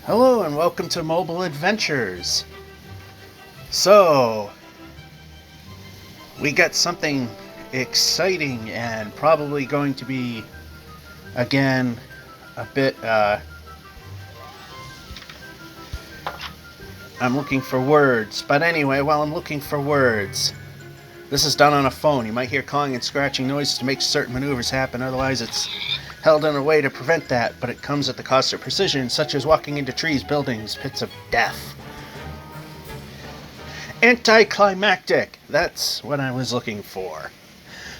Hello and welcome to Mobile Adventures. So, we got something exciting and probably going to be, again, a bit, I'm looking for words. But anyway, while I'm looking for words, this is done on a phone. You might hear clawing and scratching noises to make certain maneuvers happen, otherwise it's held in a way to prevent that, but it comes at the cost of precision, such as walking into trees, buildings, pits of death. Anticlimactic! That's what I was looking for.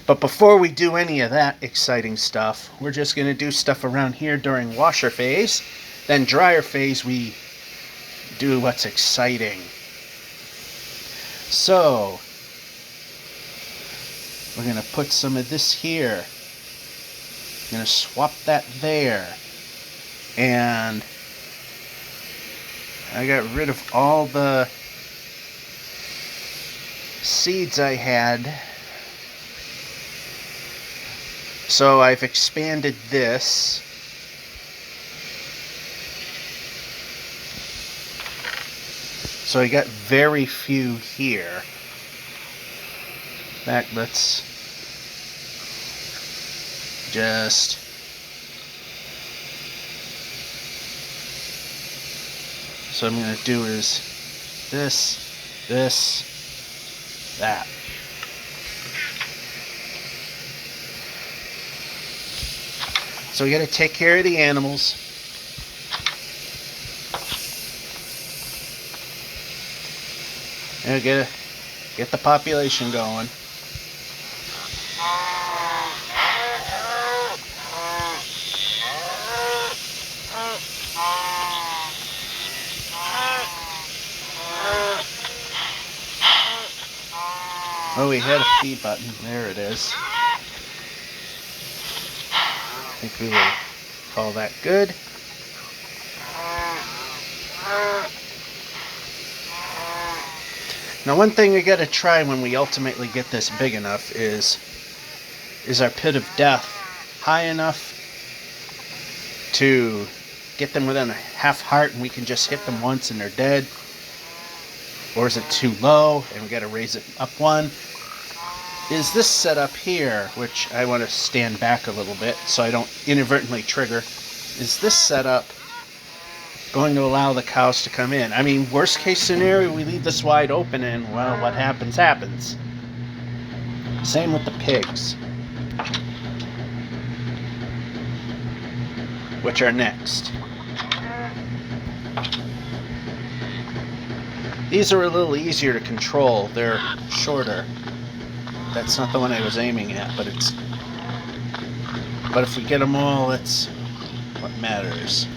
But before we do any of that exciting stuff, we're just going to do stuff around here during washer phase. Then dryer phase, we do what's exciting. So, we're going to put some of this here. I'm going to swap that there. And I got rid of all the seeds I had. So I've expanded this. So I got very few here. In fact, let's just so I'm going to do is this, that. So we got to take care of the animals. And we got to get the population going. Oh, we had a feed button. There it is. I think we will call that good. Now, one thing we got to try when we ultimately get this big enough is our pit of death high enough to get them within a half heart and we can just hit them once and they're dead? Or is it too low and we got to raise it up one? Is this setup here, which I want to stand back a little bit so I don't inadvertently trigger, is this setup going to allow the cows to come in? I mean, worst case scenario, we leave this wide open and, well, what happens, happens. Same with the pigs, which are next. These are a little easier to control. They're shorter. That's not the one I was aiming at, but it's... But if we get them all, that's what matters.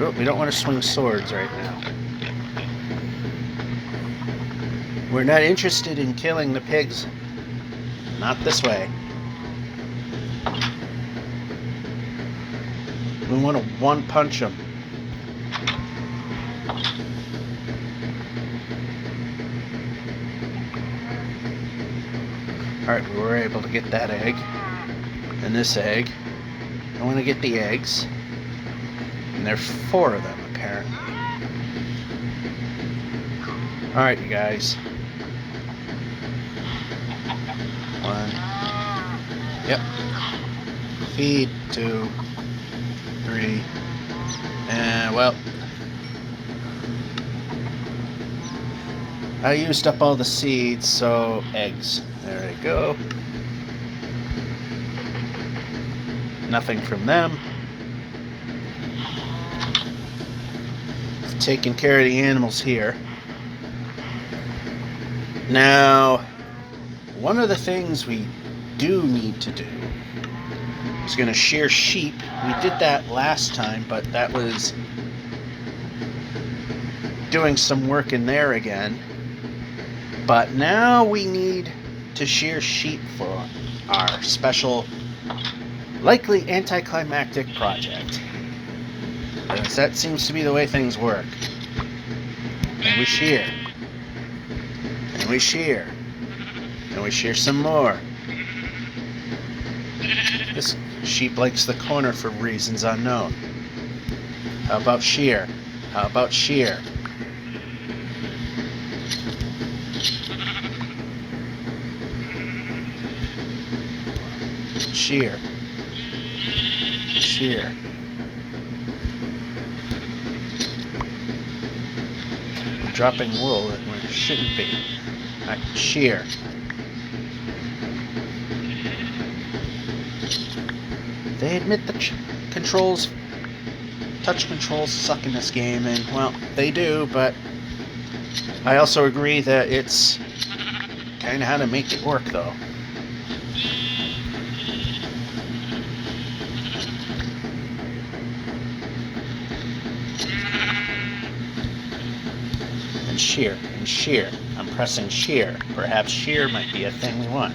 Oh, we don't want to swing swords right now. We're not interested in killing the pigs. Not this way. We want to one-punch them. Alright, we were able to get that egg. And this egg. I want to get the eggs. And there's 4 of them, apparently. Alright, you guys. 1. Yep. Feed. 2. 3. And, well, I used up all the seeds, so eggs. There we go. Nothing from them. Taking care of the animals here. Now, one of the things we do need to do is going to shear sheep. We did that last time, but that was doing some work in there again. But now we need to shear sheep for our special, likely anticlimactic project. Because that seems to be the way things work. And we shear. And we shear. And we shear some more. This sheep likes the corner for reasons unknown. How about shear? How about shear? Shear. Shear. We're dropping wool when it shouldn't be. Alright, shear. They admit the controls, touch controls suck in this game, and well, they do, but I also agree that it's kind of how to make it work, though. And shear, and shear. I'm pressing shear. Perhaps shear might be a thing we want.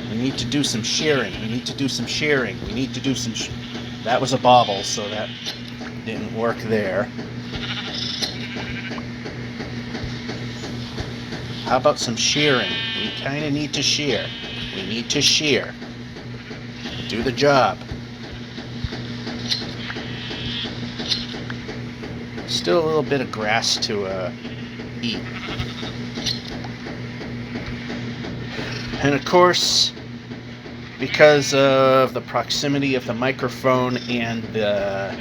We need to do some shearing. We need to do some shearing. We need to do some... That was a bobble, so that didn't work there. How about some shearing? We kind of need to shear. We need to shear. Do the job. Still a little bit of grass to eat. And of course, because of the proximity of the microphone and the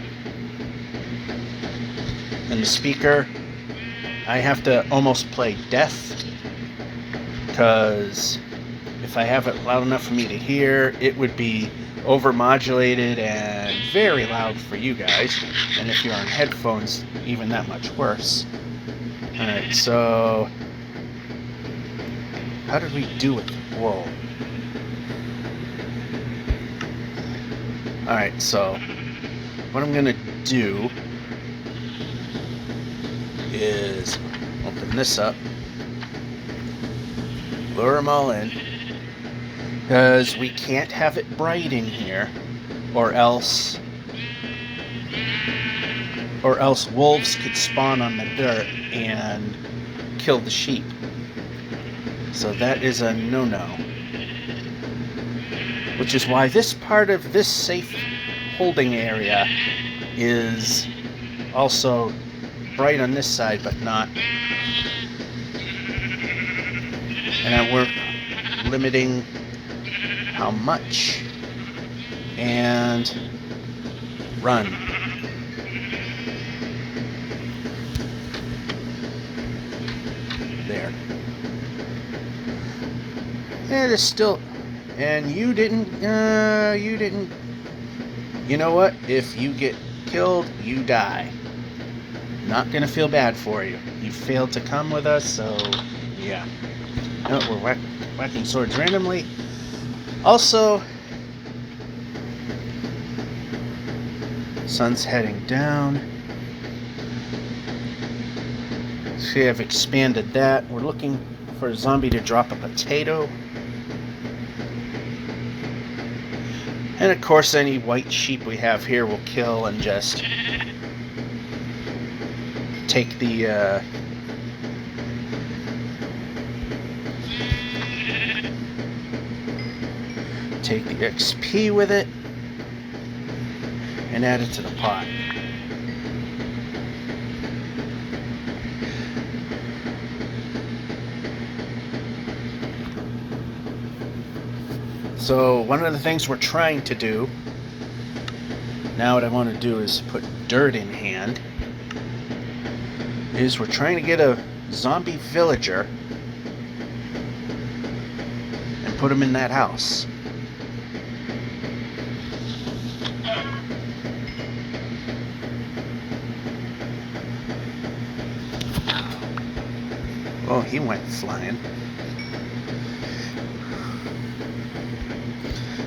speaker, I have to almost play deaf, because if I have it loud enough for me to hear, it would be overmodulated and very loud for you guys, and if you're on headphones, even that much worse. Alright, so how did we do with wool? Alright, so what I'm gonna do is open this up, lure them all in, because we can't have it bright in here, or else wolves could spawn on the dirt and kill the sheep. So that is a no-no. Which is why this part of this safe holding area is also bright on this side, but not. And we're limiting how much. And run. There. And it's still... And you didn't, you know what? If you get killed, you die. Not gonna feel bad for you. You failed to come with us, so yeah. No, we're whacking swords randomly. Also, sun's heading down. See, I've expanded that. We're looking for a zombie to drop a potato. And of course, any white sheep we have here will kill and just take the XP with it and add it to the pot. So one of the things we're trying to do, now what I want to do is put dirt in hand, is we're trying to get a zombie villager and put him in that house. Oh, he went flying.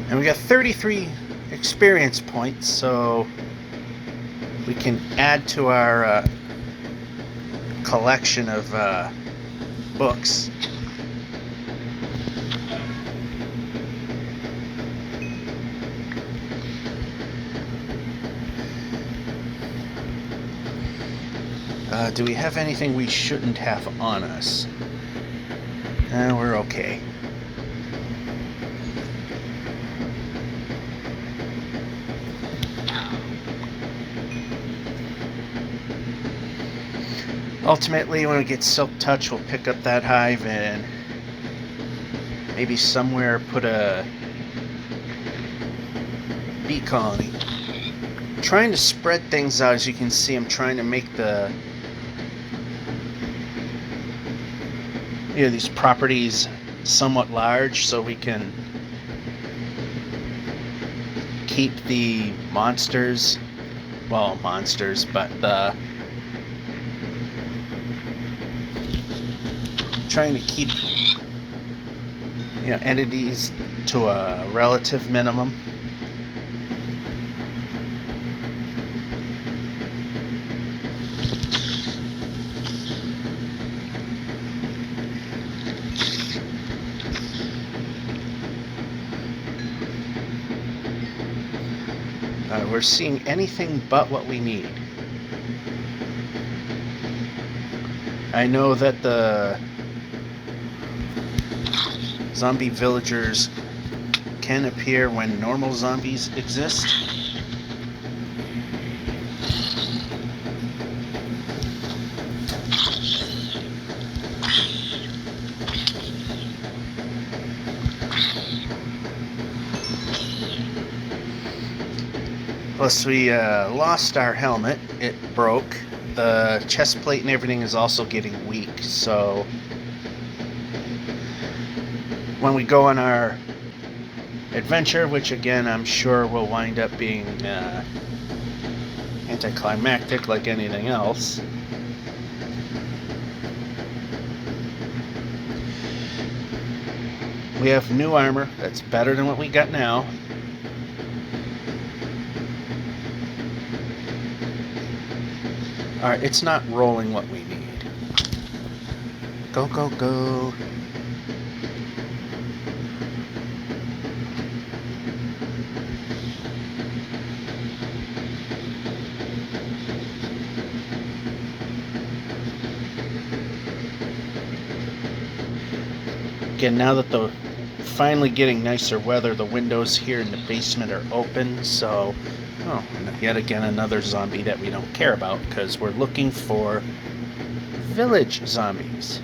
And we got 33 experience points, so we can add to our collection of books. Do we have anything we shouldn't have on us? We're okay. Ultimately, when we get Silk Touch, we'll pick up that hive and maybe somewhere put a bee colony. I'm trying to spread things out. As you can see, I'm trying to make these properties somewhat large so we can keep the monsters, but the trying to keep entities to a relative minimum. We're seeing anything but what we need. I know that the zombie villagers can appear when normal zombies exist. Plus, we lost our helmet. It broke. The chest plate and everything is also getting weak, so when we go on our adventure, which again I'm sure will wind up being anticlimactic like anything else, we have new armor that's better than what we got now. Alright, it's not rolling what we need. Go, go, go. Again, now that the finally getting nicer weather, the windows here in the basement are open, so yet again another zombie that we don't care about because we're looking for village zombies.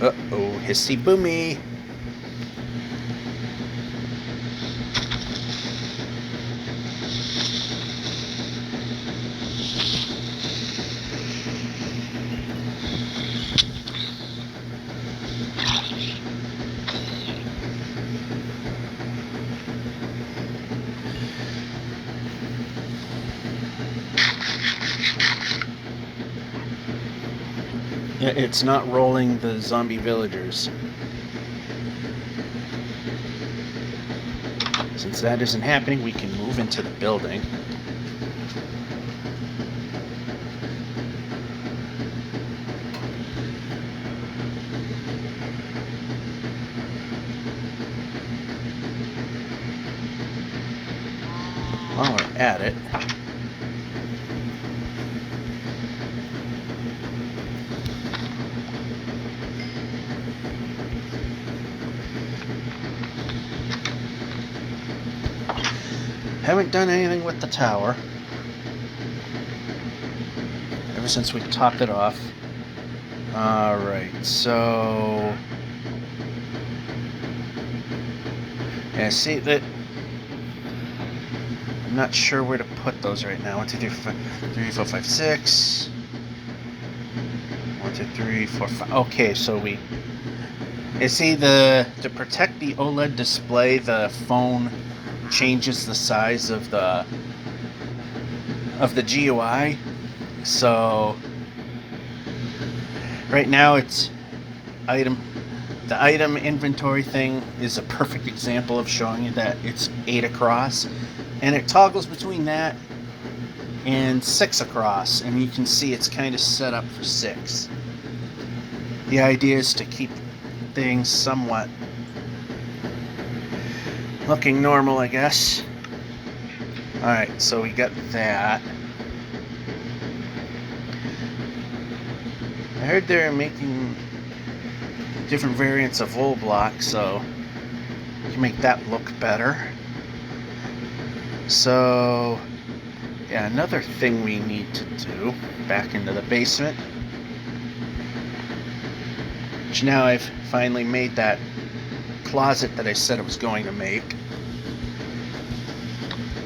Uh-oh, hissy boomy. Yeah, it's not rolling the zombie villagers. Since that isn't happening, we can move into the building. While we're at it, haven't done anything with the tower ever since we topped it off. Alright, so yeah, see that I'm not sure where to put those right now. 1, 2, 3, 4, 5, 6. 1, 2, 3, 4, 5. Okay, so you see to protect the OLED display, the phone changes the size of the GUI. So right now it's the item inventory thing is a perfect example of showing you that it's 8 across, and it toggles between that and 6 across, and you can see it's kind of set up for 6. The idea is to keep things somewhat looking normal, I guess. Alright, so we got that. I heard they're making different variants of wool block, so you can make that look better. So, yeah, another thing we need to do, back into the basement, which now I've finally made that closet that I said I was going to make.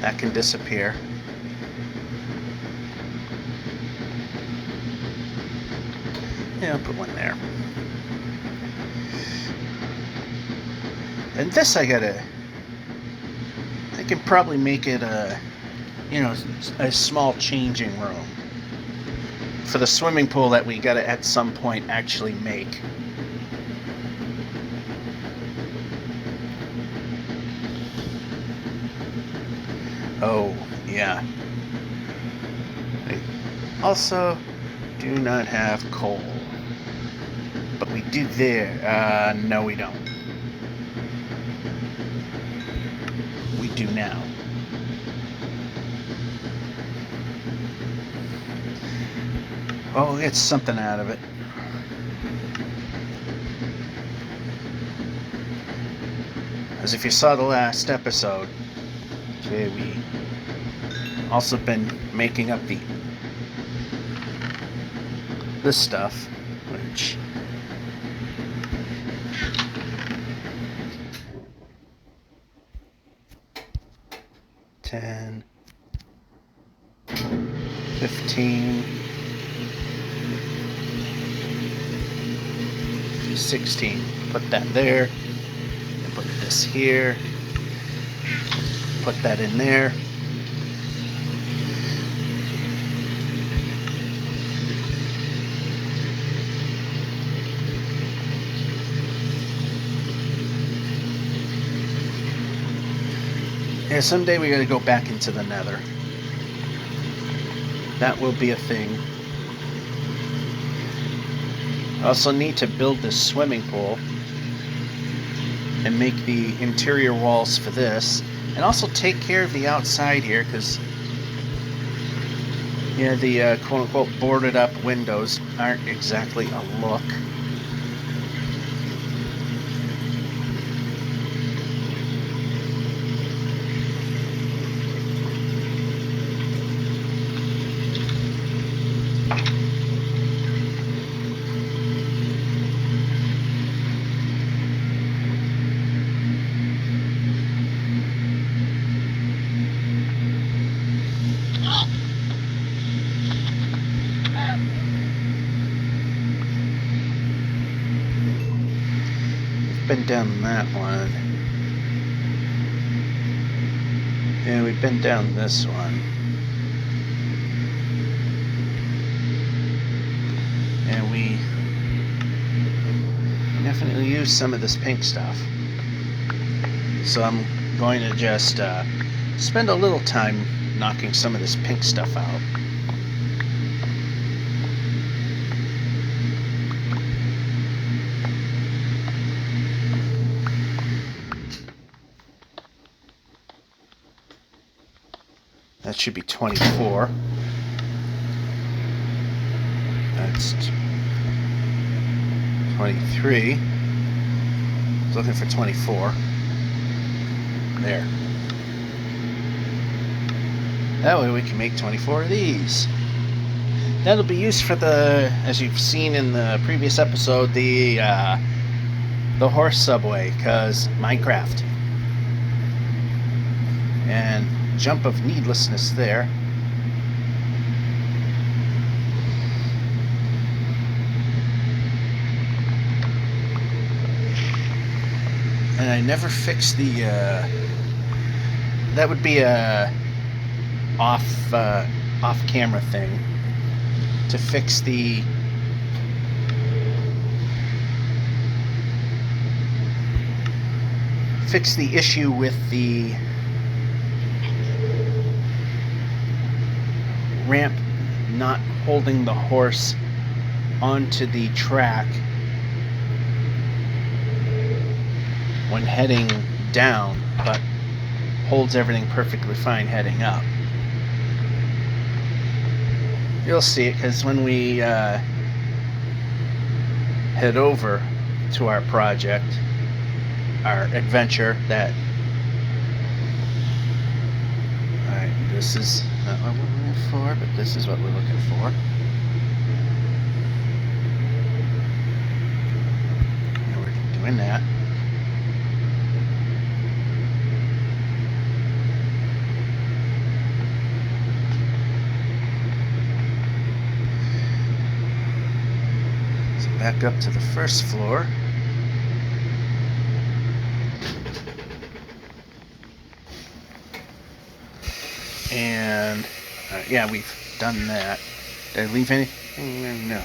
That can disappear. Yeah, I'll put one there. And this I can probably make it a small changing room for the swimming pool that we gotta at some point actually make. Oh, yeah. We also do not have coal. But we do there. No, we don't. We do now. Well, we'll get something out of it. As if you saw the last episode, okay, we also been making up this stuff, which $10, $15, $16. Put that there. And put this here. Put that in there. Yeah, someday we gotta go back into the Nether. That will be a thing. I also need to build this swimming pool and make the interior walls for this, and also take care of the outside here, because yeah, the quote-unquote boarded up windows aren't exactly a look. Been down that one. Yeah, we've been down this one. And we definitely use some of this pink stuff. So I'm going to just spend a little time knocking some of this pink stuff out. That should be 24. That's 23. I was looking for 24. There. That way we can make 24 of these. That'll be used for the, as you've seen in the previous episode, the horse subway, because Minecraft. And jump of needlessness there. And I never fixed the that would be a off camera thing to fix the issue with the ramp not holding the horse onto the track when heading down, but holds everything perfectly fine heading up. You'll see it because when we head over to our project, our adventure, that alright, this is not what we're looking for, but this is what we're looking for. And we're doing that. So back up to the first floor. And yeah, we've done that. Did I leave anything? No.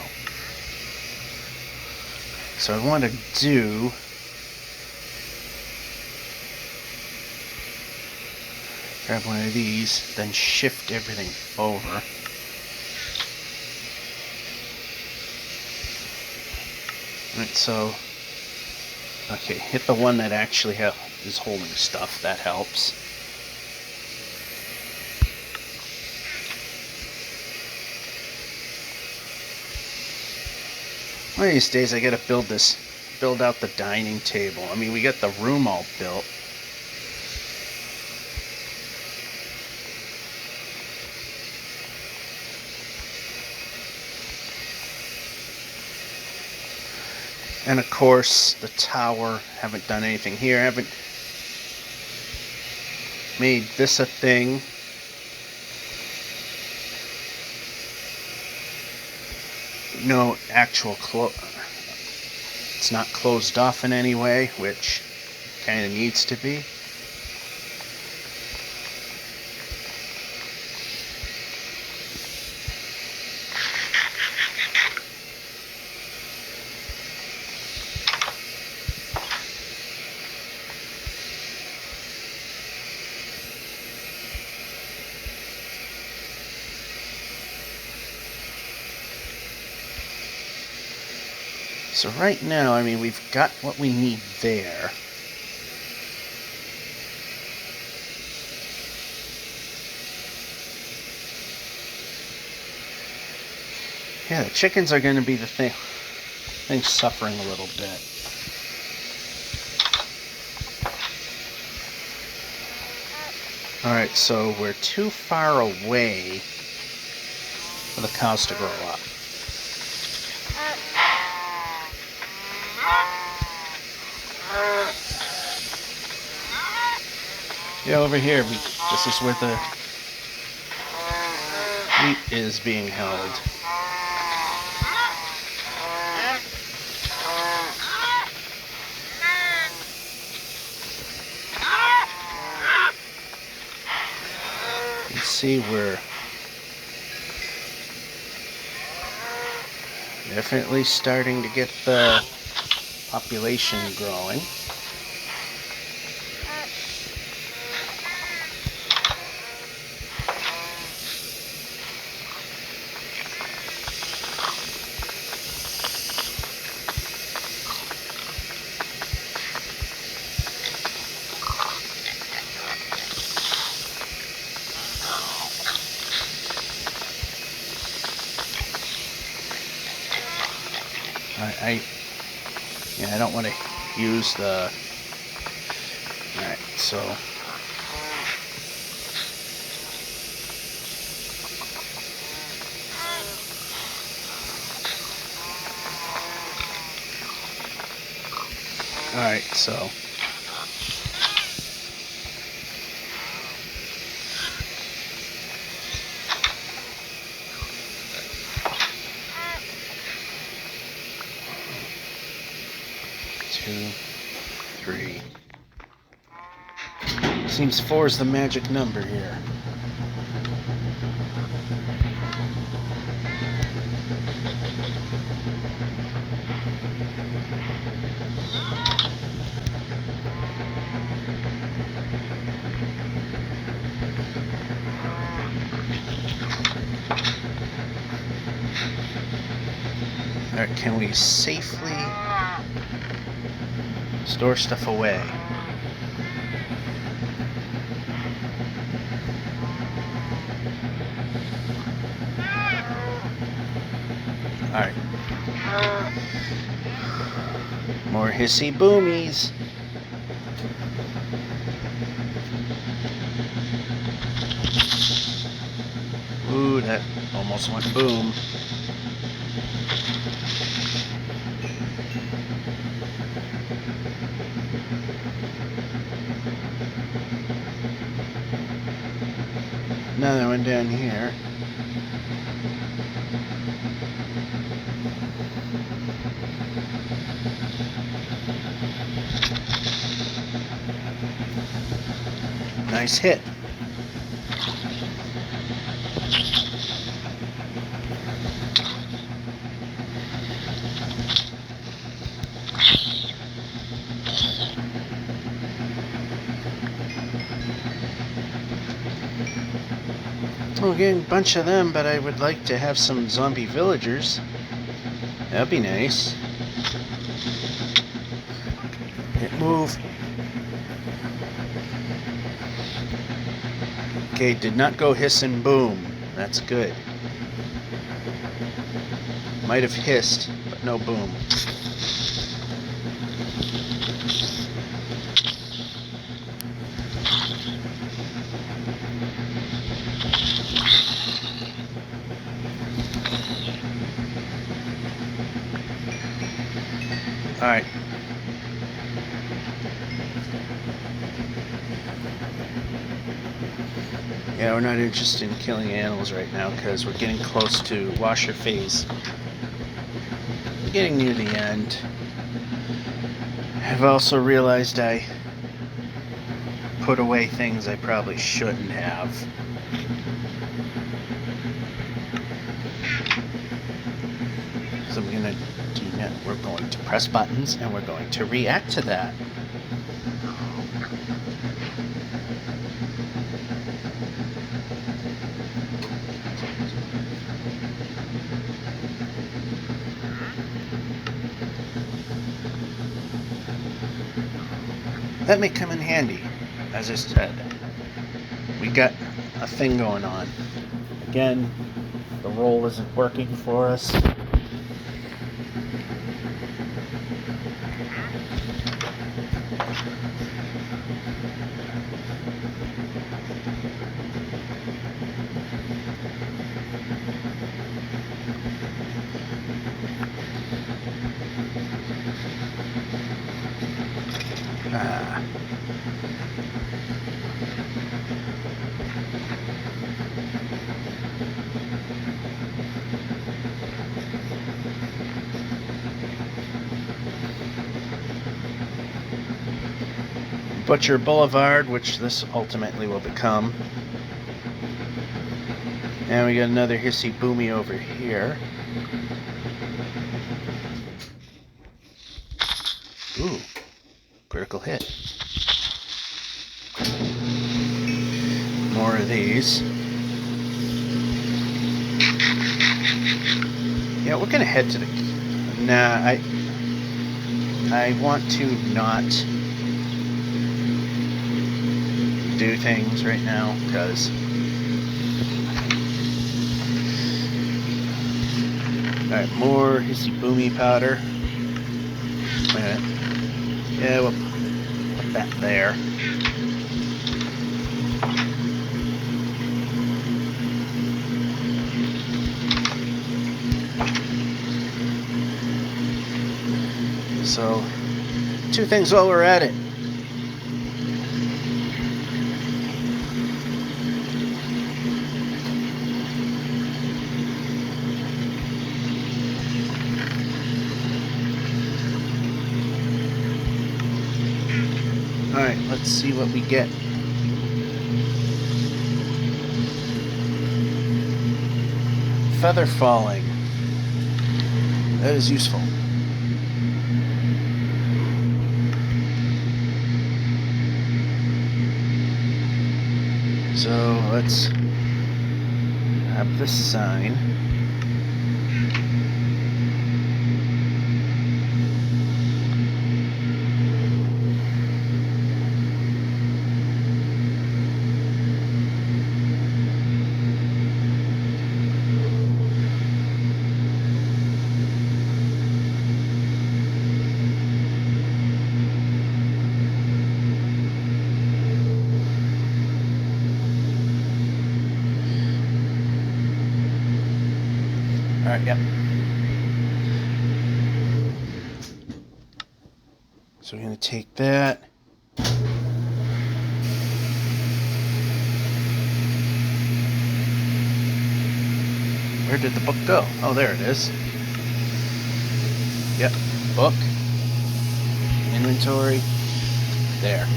So I want to do grab one of these, then shift everything over. Alright, so okay, hit the one that actually is holding stuff. That helps. One of these days I gotta build out the dining table. I mean, we got the room all built. And of course, the tower, haven't done anything here. Haven't made this a thing. No actual it's not closed off in any way, which kind of needs to be. So right now, I mean, we've got what we need there. Yeah, the chickens are going to be the thing suffering a little bit. Alright, so we're too far away for the cows to grow up. Yeah, over here, this is where the wheat is being held. You can see we're definitely starting to get the population growing. I don't want to use the... Alright, so... Alright, so... 2, 3. Seems 4 is the magic number here. Alright, can we safely store stuff away? Alright. More hissy boomies. Ooh, that almost went boom. Another one down here. Nice hit. We're getting a bunch of them, but I would like to have some zombie villagers. That'd be nice. Hit move. Okay, did not go hiss and boom. That's good. Might have hissed, but no boom. Alright. Yeah, we're not interested in killing animals right now because we're getting close to washer phase. We're getting near the end. I've also realized I put away things I probably shouldn't have. So we're going to do that. We're going to press buttons and we're going to react to that. That may come in handy, as I said. We got a thing going on. Again, the roll isn't working for us. Butcher Boulevard, which this ultimately will become. And we got another hissy boomy over here. Ooh, critical hit. More of these. Yeah, we're gonna head to the... Nah, I want to not do things right now because alright, more hissy boomy powder. Wait a minute. Yeah, we'll put that there. So, two things while we're at it. Alright, let's see what we get. Feather falling. That is useful. So let's have this sign. Alright, yep. So we're going to take that. Where did the book go? Oh, there it is. Yep, book. Inventory. There.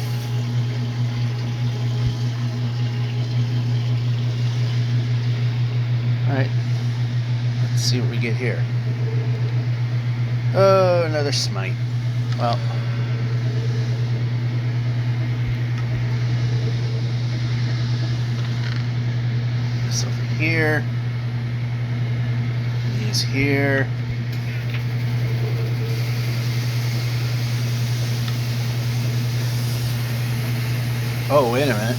Alright. Let's see what we get here. Oh, another smite. Well. This over here. These here. Oh, wait a minute.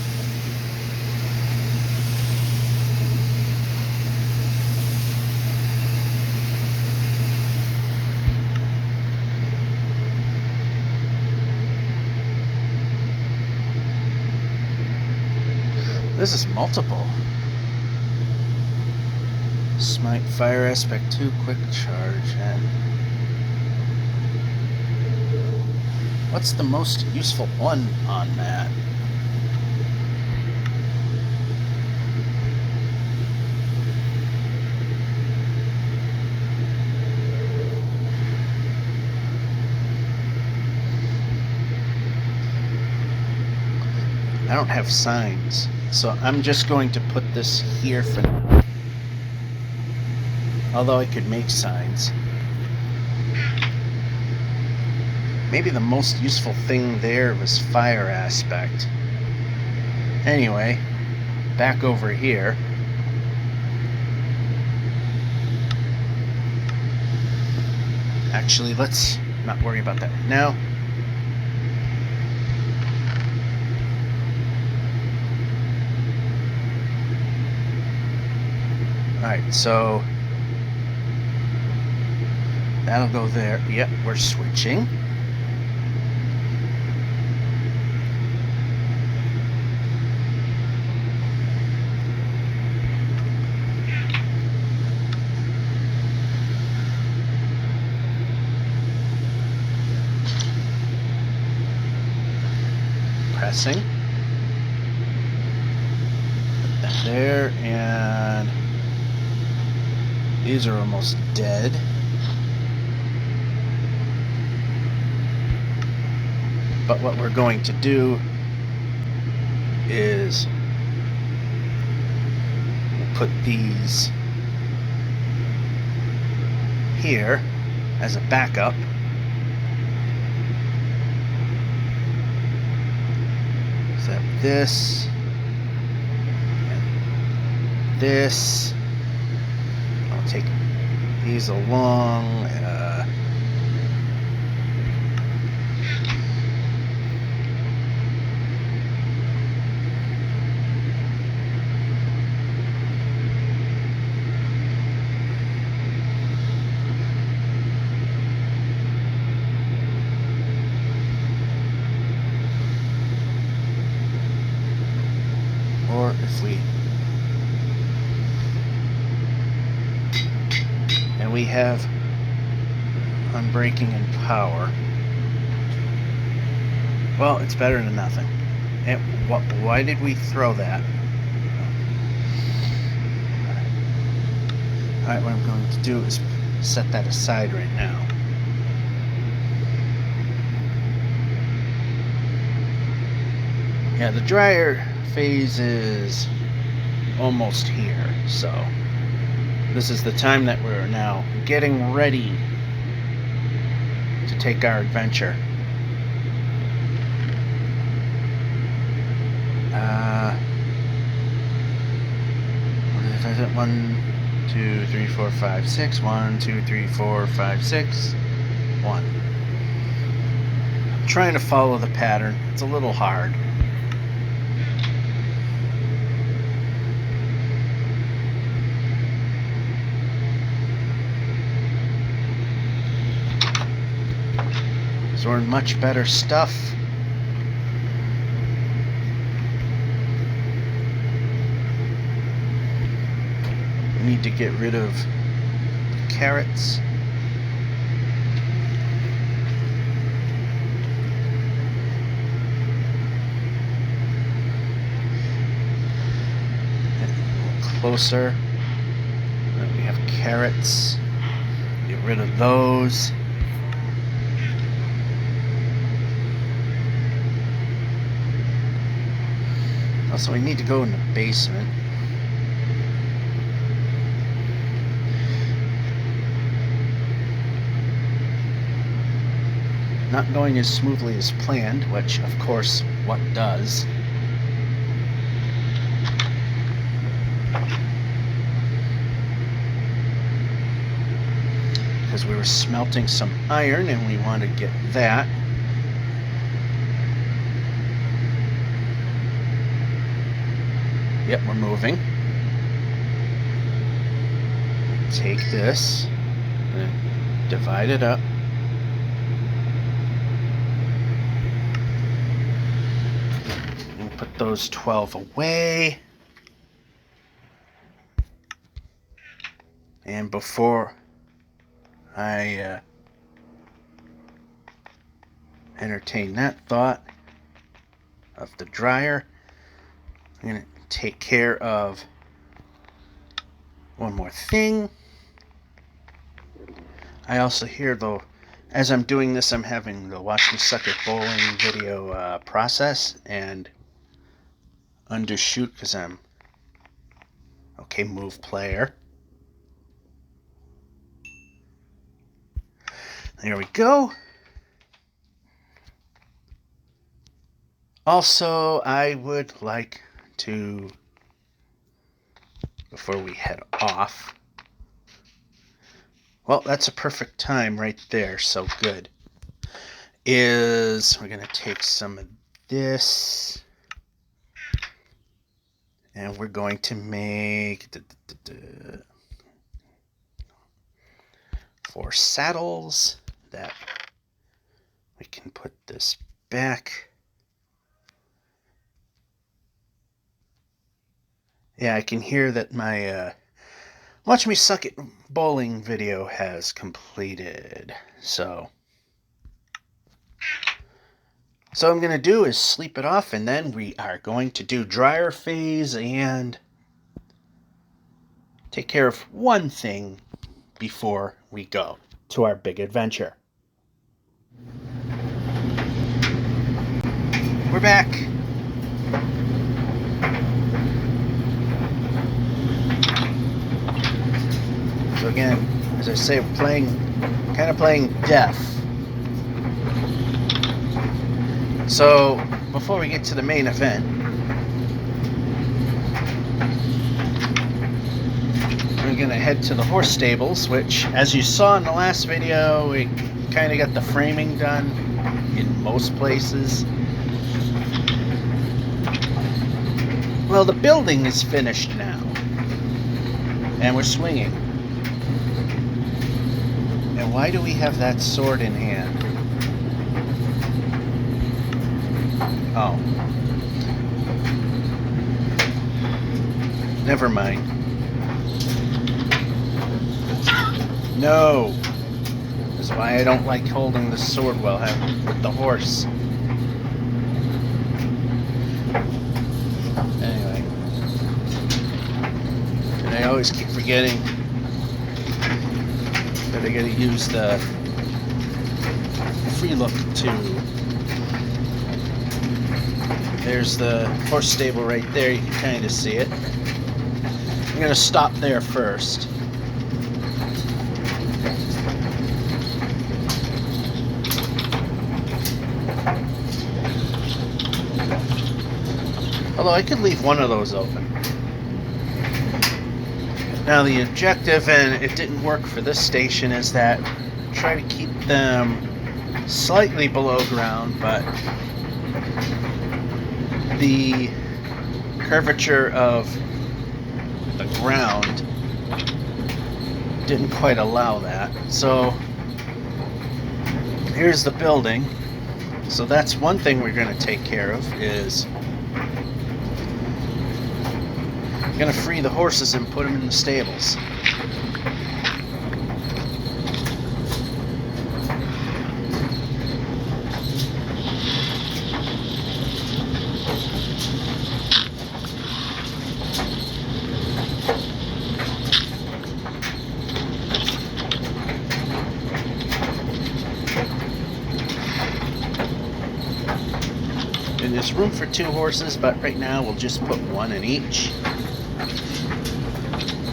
This is multiple. Smite, fire aspect 2, quick charge, and what's the most useful one on that? I don't have signs, so I'm just going to put this here for now. Although I could make signs. Maybe the most useful thing there was fire aspect. Anyway, back over here. Actually, let's not worry about that right now. Alright, so that'll go there. Yep, we're switching. Pressing. Put that there, and these are almost dead. But what we're going to do is we'll put these here as a backup. Set this and this. I'll take these along. Or if we have unbreaking and power. Well, it's better than nothing. And why did we throw that? Alright, what I'm going to do is set that aside right now. Yeah, the dryer phase is almost here, so this is the time that we're now getting ready to take our adventure. What is it? 1, 2, 3, 4, 5, 6. 1, 2, 3, 4, 5, 6. 1. I'm trying to follow the pattern. It's a little hard. So we're in much better stuff. We need to get rid of carrots. Closer. Then we have carrots. Get rid of those. Also, we need to go in the basement. Not going as smoothly as planned, which, of course, what does. Because we were smelting some iron and we want to get that. Yep, we're moving. Take this and divide it up. And put those 12 away. And before I entertain that thought of the dryer, I'm going to take care of one more thing. I also hear, though, as I'm doing this, I'm having the Watch Me Suck at Bowling video process and undershoot because I'm okay. Move player. There we go. Also, I would like to, before we head off, well, that's a perfect time right there, so good, is we're going to take some of this, and we're going to make 4 saddles that we can put this back. Yeah, I can hear that my Watch Me Suck at Bowling video has completed. So I'm going to do is sleep it off, and then we are going to do dryer phase and take care of one thing before we go to our big adventure. We're back. So again, as I say, kind of playing deaf. So before we get to the main event, we're gonna head to the horse stables, which, as you saw in the last video, we kind of got the framing done in most places. Well, the building is finished now, and we're swinging. And why do we have that sword in hand? Oh. Never mind. No. That's why I don't like holding the sword well with the horse. Anyway. And I always keep forgetting that I gotta use the free look too. There's the horse stable right there, you can kind of see it. I'm gonna stop there first. Although I could leave one of those open. Now the objective, and it didn't work for this station, is that try to keep them slightly below ground, but the curvature of the ground didn't quite allow that. So here's the building. So that's one thing we're going to take care of, is going to free the horses and put them in the stables. And there's room for 2 horses, but right now we'll just put 1 in each.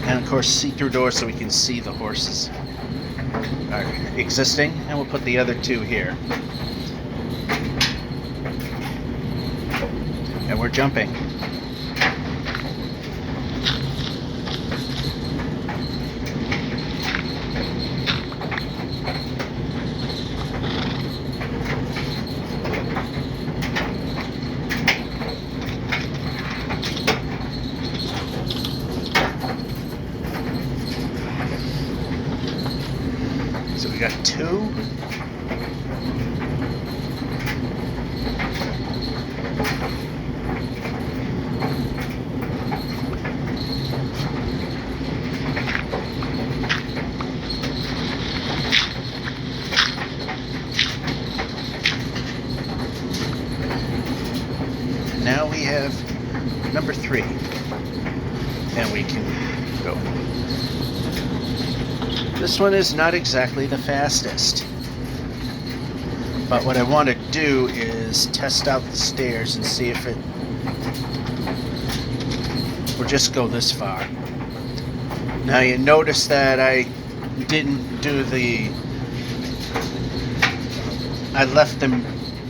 And of course see-through doors so we can see the horses are existing, and we'll put the other 2 here. And we're jumping. So we got 2. Now we have number 3, and we can go. This one is not exactly the fastest, but what I want to do is test out the stairs and see if it will just go this far. Now you notice that I didn't do I left them,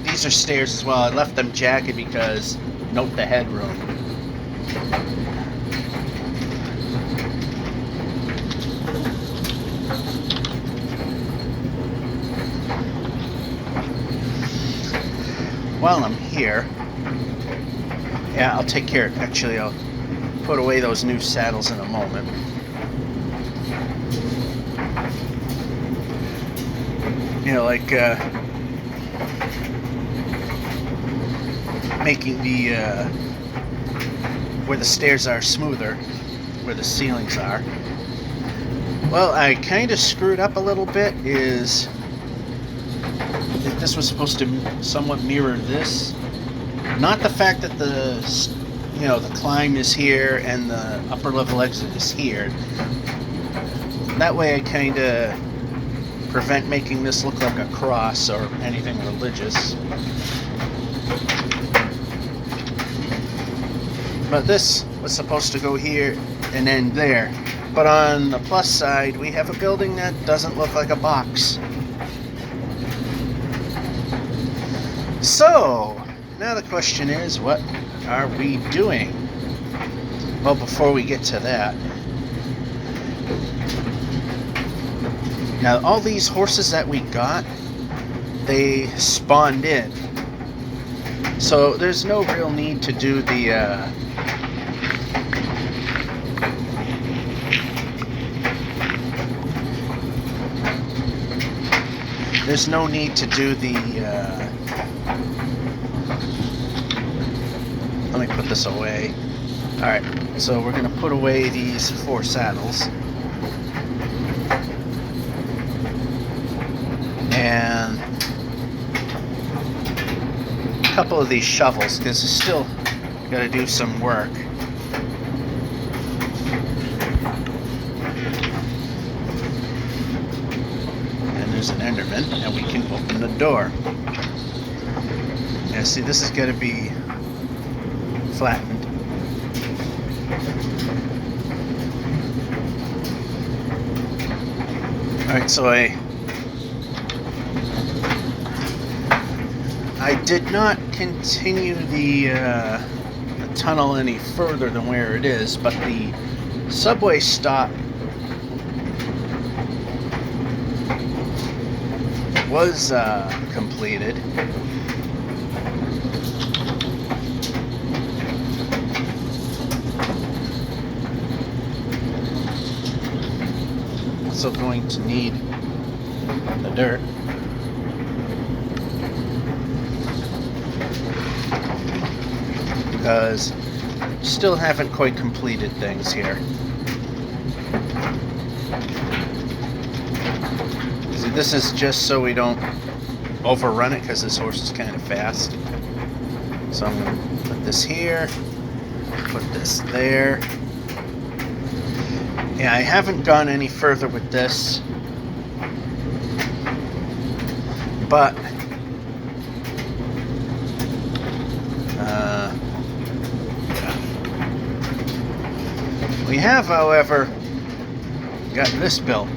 these are stairs as well, I left them jagged because note the headroom. While I'm here, yeah, I'll take care of it. Actually, I'll put away those new saddles in a moment. You know, like making the where the stairs are smoother, where the ceilings are. Well, I kind of screwed up a little bit. Is this was supposed to somewhat mirror this, not the fact that the climb is here and the upper level exit is here. That way I kind of prevent making this look like a cross or anything religious. But this was supposed to go here and end there. But on the plus side, we have a building that doesn't look like a box. So, now the question is, what are we doing? Well, before we get to that, now all these horses that we got, they spawned in. So there's no real need to do the there's no need to do the let me put this away. Alright, so we're going to put away these 4 saddles. And a couple of these shovels, because it's still got to do some work. And there's an Enderman, and we can open the door. Yeah, see, this is going to be flattened. Alright, so I did not continue the tunnel any further than where it is, but the subway stop was completed. Also going to need the dirt. Because still haven't quite completed things here. See, this is just so we don't overrun it, because this horse is kind of fast. So I'm going to put this here, put this there. Yeah, I haven't gone any further with this, but We have, however, got this built.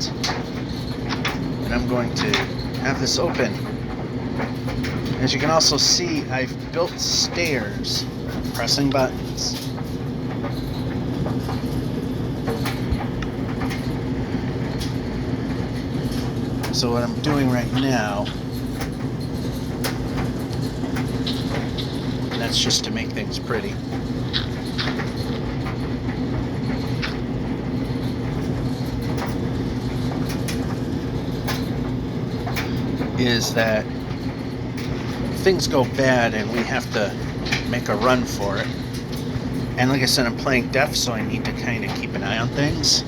And I'm going to have this open. As you can also see, I've built stairs, pressing buttons. So what I'm doing right now, and that's just to make things pretty, is that things go bad and we have to make a run for it. And like I said, I'm playing deaf, so I need to kind of keep an eye on things.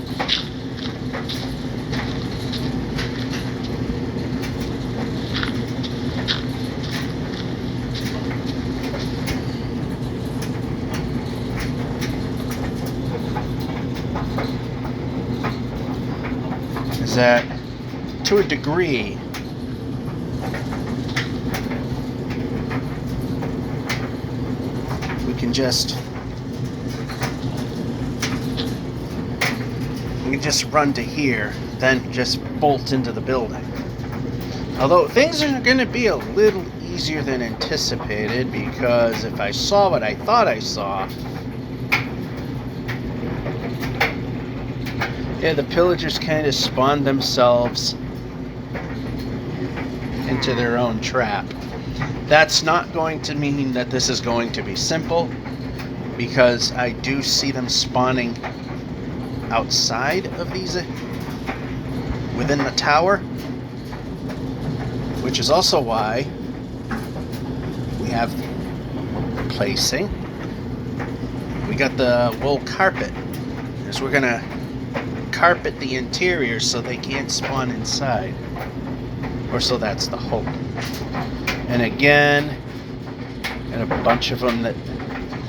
Is that to a degree, we can just run to here, then just bolt into the building. Although things are going to be a little easier than anticipated, because if I saw what I thought I saw, yeah, the pillagers kind of spawned themselves into their own trap. That's not going to mean that this is going to be simple, because I do see them spawning outside of these, within the tower, which is also why we have placing. We got the wool carpet, because we're gonna carpet the interior so they can't spawn inside, or so that's the hope. And again, got a bunch of them that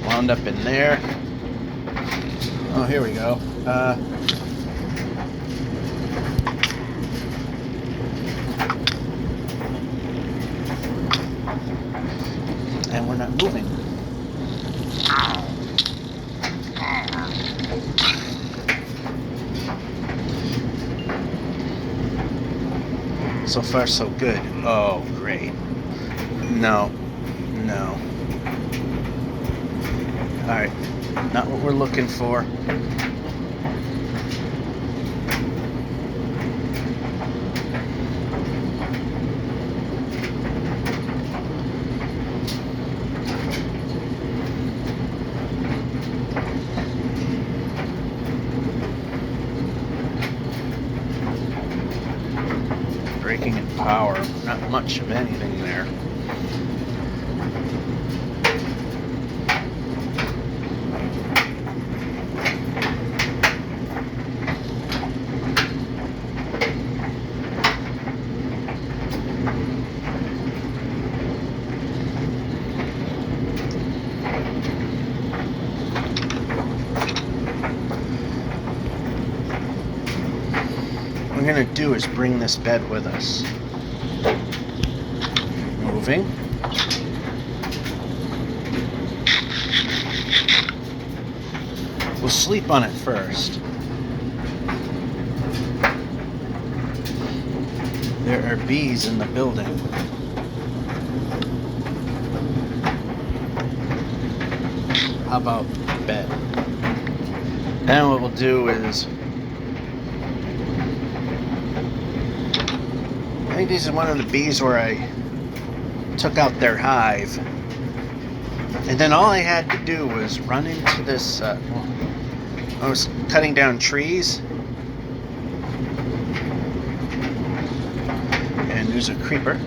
wound up in there. Oh, here we go. And we're not moving. So far, so good. Oh, great. No. Alright. Not what we're looking for. Braking and power. Not much of anything there. What we're going to do is bring this bed with us. Moving. We'll sleep on it first. There are bees in the building. How about bed? Then what we'll do is, I think these are one of the bees where I took out their hive, and then all I had to do was run into this, I was cutting down trees, and there's a creeper.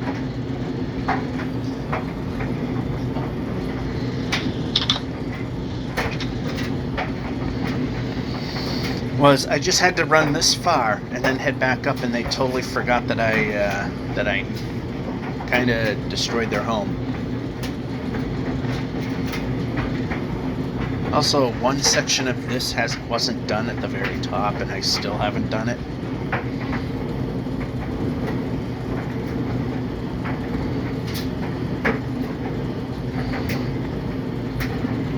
I just had to run this far and then head back up, and they totally forgot that I kind of destroyed their home. Also, one section of this wasn't done at the very top, and I still haven't done it.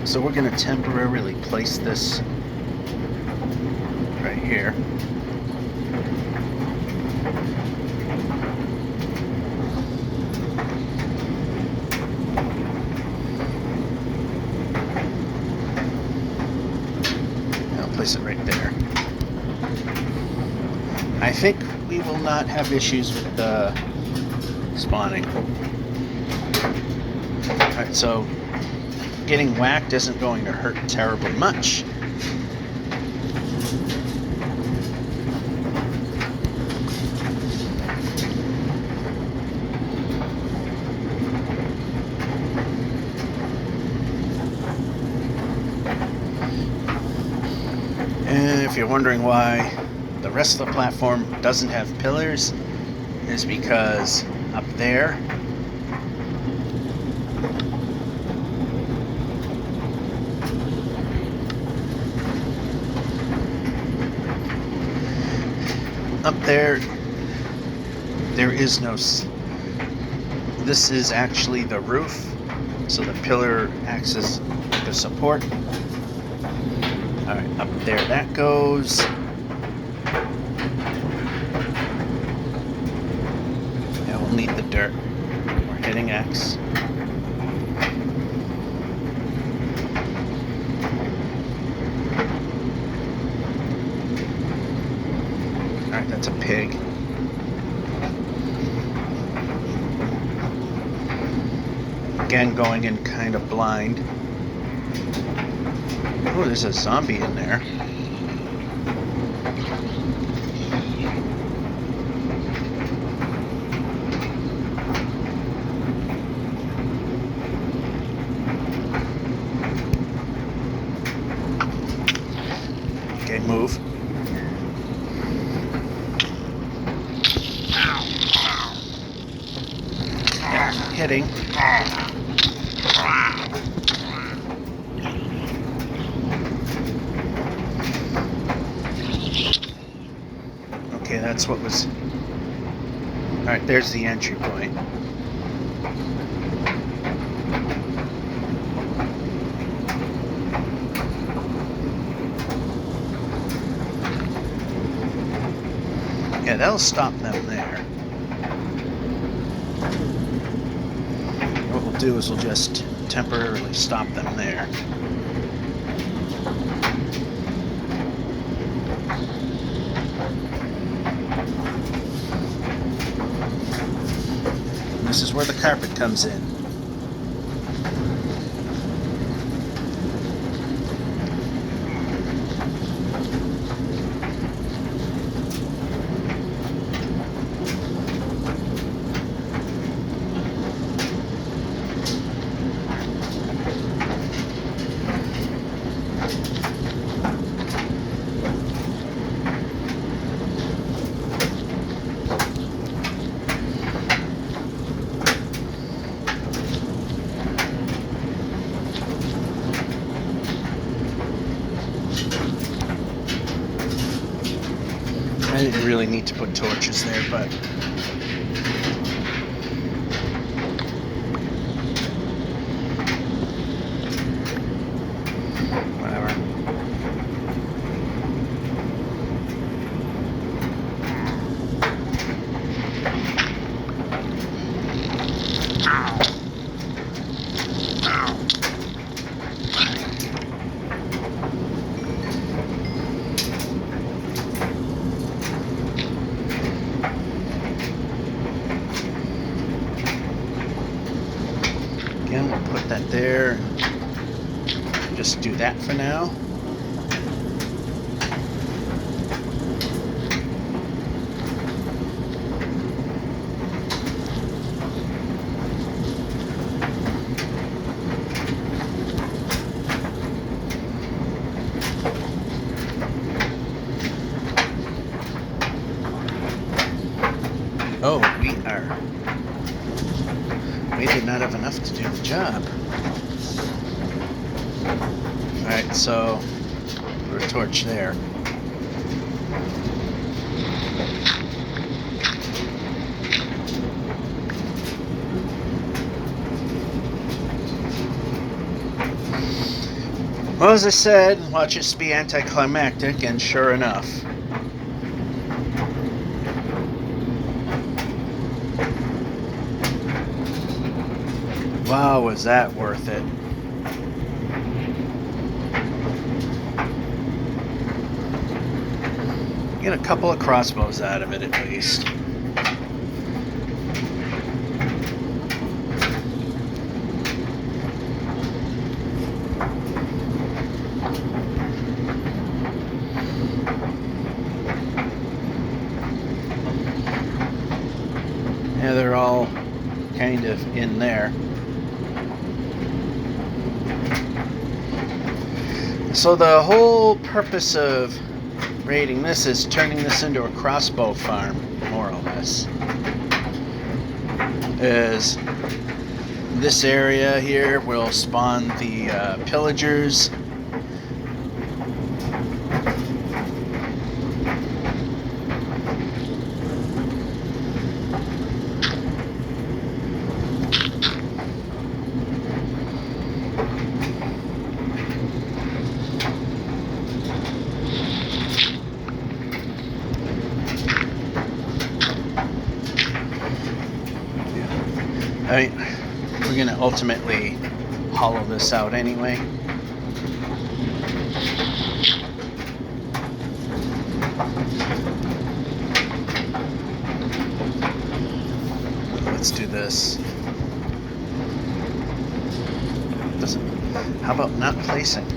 So we're going to temporarily place this here. I'll place it right there. I think we will not have issues with the spawning. Alright, so getting whacked isn't going to hurt terribly much. And if you're wondering why the rest of the platform doesn't have pillars, is because up there there is no this is actually the roof, so the pillar acts as the support. Alright, up there that goes. Now we'll need the dirt. We're hitting X. Alright, that's a pig. Again, going in kind of blind. Oh, there's a zombie in there. Okay, move. Hitting. Okay, that's what was... Alright, there's the entry point. Yeah, that'll stop them there. What we'll do is we'll just temporarily stop them there. This is where the carpet comes in. I didn't really need to put torches there, but whatever. Again, we'll put that there. Just do that for now. Oh, we did not have enough to do the job. Alright, so put a torch there. Well, as I said, watch it be anticlimactic, and sure enough. Wow, was that worth it? Get a couple of crossbows out of it at least. Yeah, they're all kind of in there. So the whole purpose of raiding this is turning this into a crossbow farm, more or less. Is this area here will spawn the pillagers. I mean, we're going to ultimately hollow this out anyway. Let's do this. How about not placing?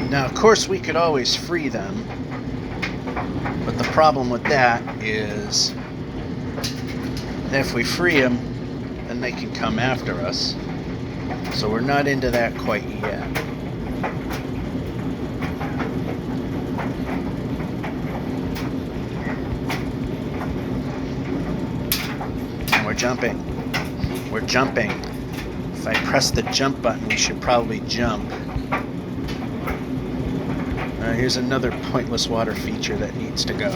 Now, of course, we could always free them, but the problem with that is if we free them, then they can come after us. So we're not into that quite yet. And we're jumping. We're jumping. If I press the jump button, we should probably jump. Here's another pointless water feature that needs to go.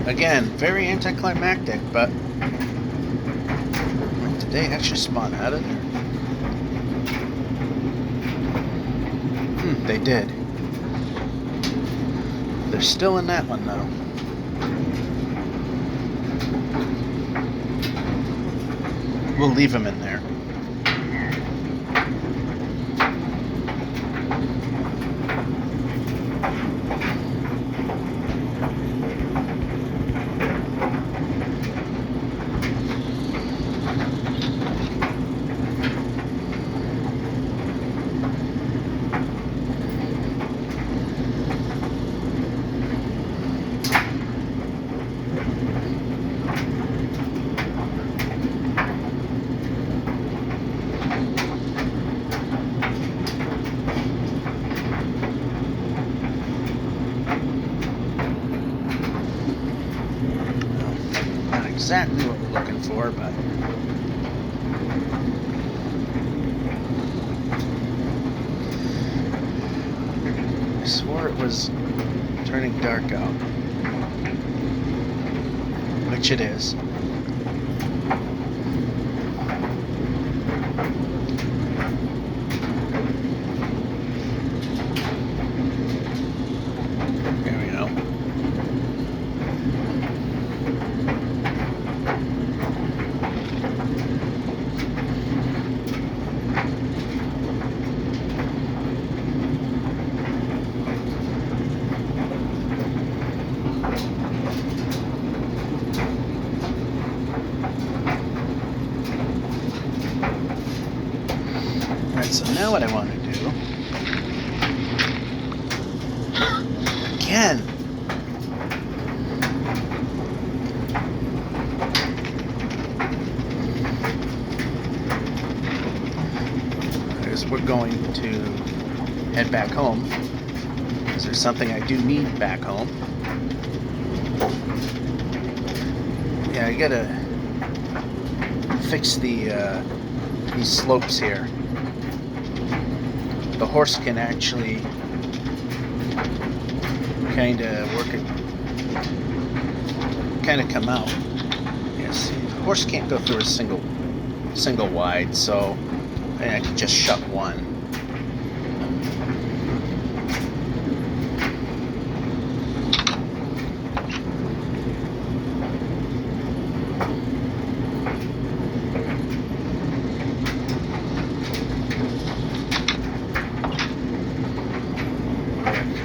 Again, very anticlimactic, but did they actually spawn out of there? They did. They're still in that one, though. We'll leave them in there. Exactly what we're looking for, but I swore it was turning dark out, which it is. There we go. So now what I want to do, again, back home, because there's something I do need back home. Yeah, I gotta fix these slopes here. The horse can actually kind of work it, kind of come out. Yes, the horse can't go through a single wide, so I can just shut one.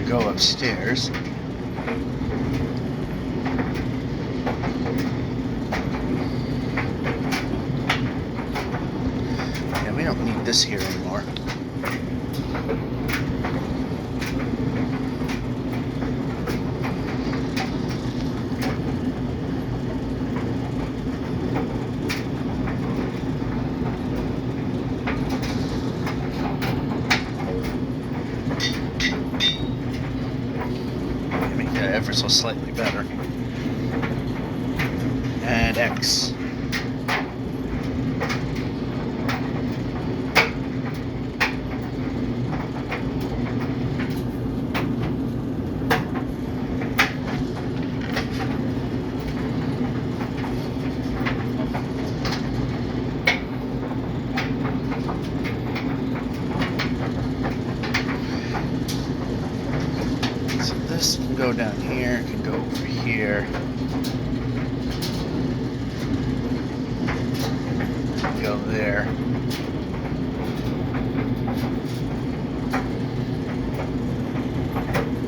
Go upstairs. Yeah, we don't need this here anymore. Ever so slightly better. And X. This can go down here, can go over here. Go there.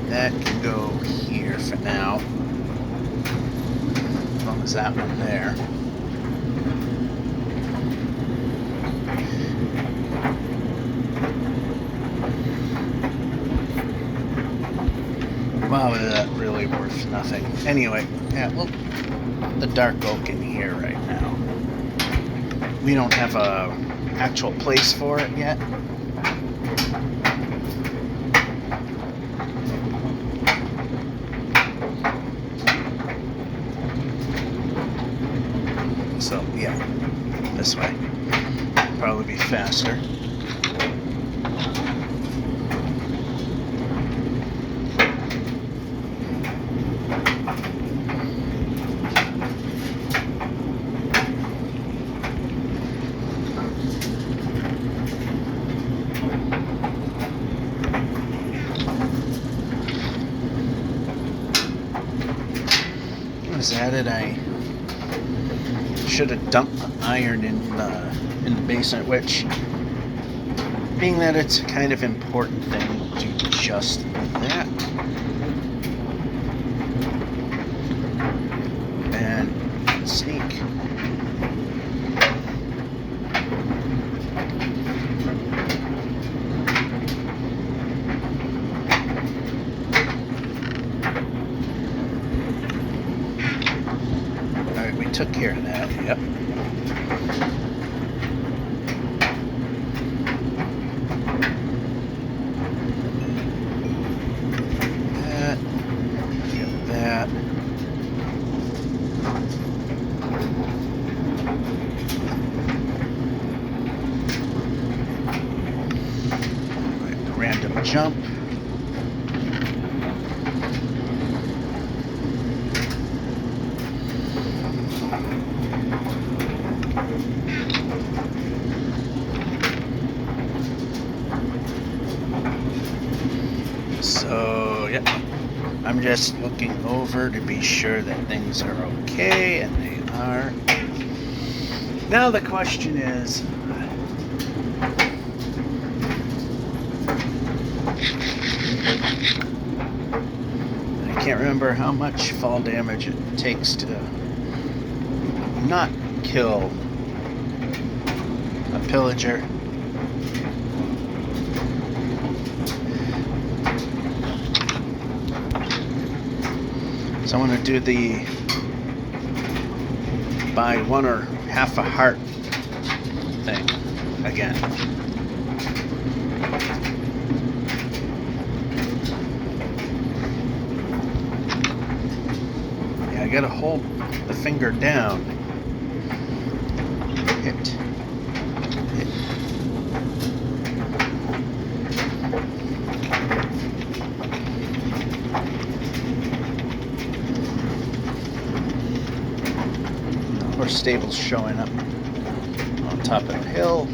That can go here for now. As long as that one there. Wow, that really worth nothing. Anyway, yeah, well, the dark oak in here right now. We don't have a actual place for it yet. So, yeah, this way. Probably be faster. Was added, I should have dumped the iron in the basement, which, being that it's a kind of important thing, we'll do just that. And sneak. Took care of that, yep. That. Random jump. So, yeah, I'm just looking over to be sure that things are okay, and they are. Now the question is, I can't remember how much fall damage it takes to not kill a pillager. So I'm going to do the buy one or half a heart thing again. gotta hold the finger down. Hit. Horse stable's showing up on top of the hill.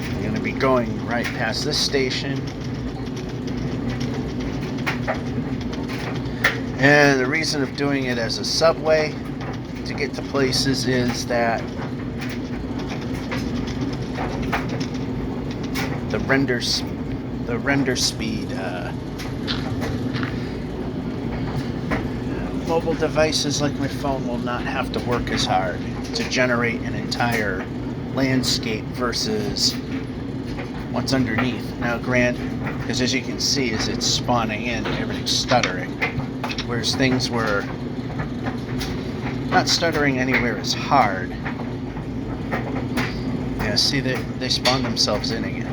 I'm going to be going right past this station. And the reason of doing it as a subway to get to places is that the render speed, mobile devices like my phone will not have to work as hard to generate an entire landscape versus what's underneath. Now because as you can see, as it's spawning in, everything's stuttering. Whereas things were not stuttering anywhere as hard. Yeah, see, they spawn themselves in again.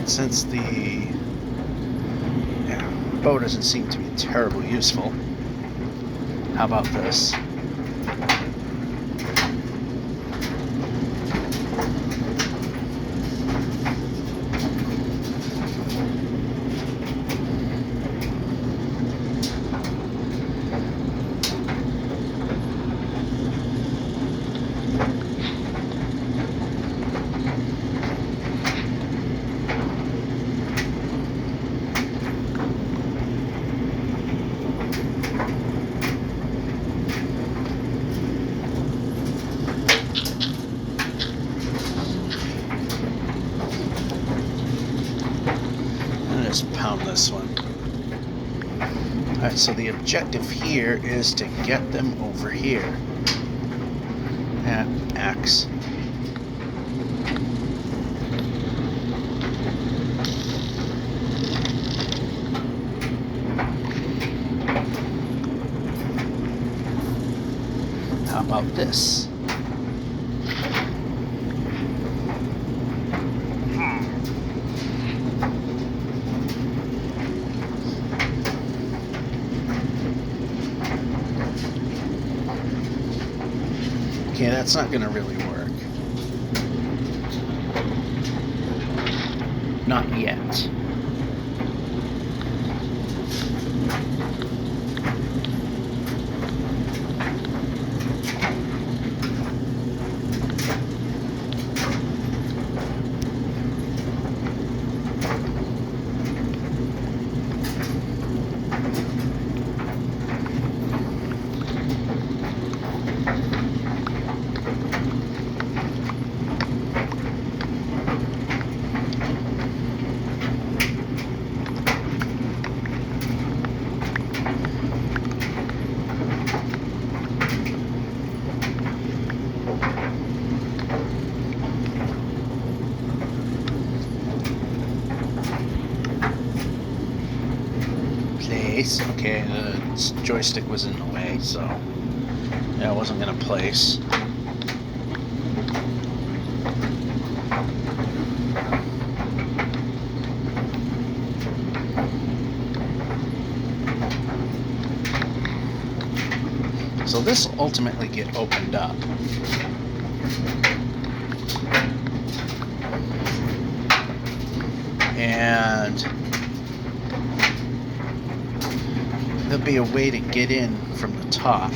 Since the bow doesn't seem to be terribly useful, how about this? Pound this one. Alright, so the objective here is to get them over here. Axe. How about this? Okay, that's not going to really work. Not yet. Okay, the joystick was in the way, so yeah, I wasn't going to place. So this will ultimately get opened up. And there'll be a way to get in from the top.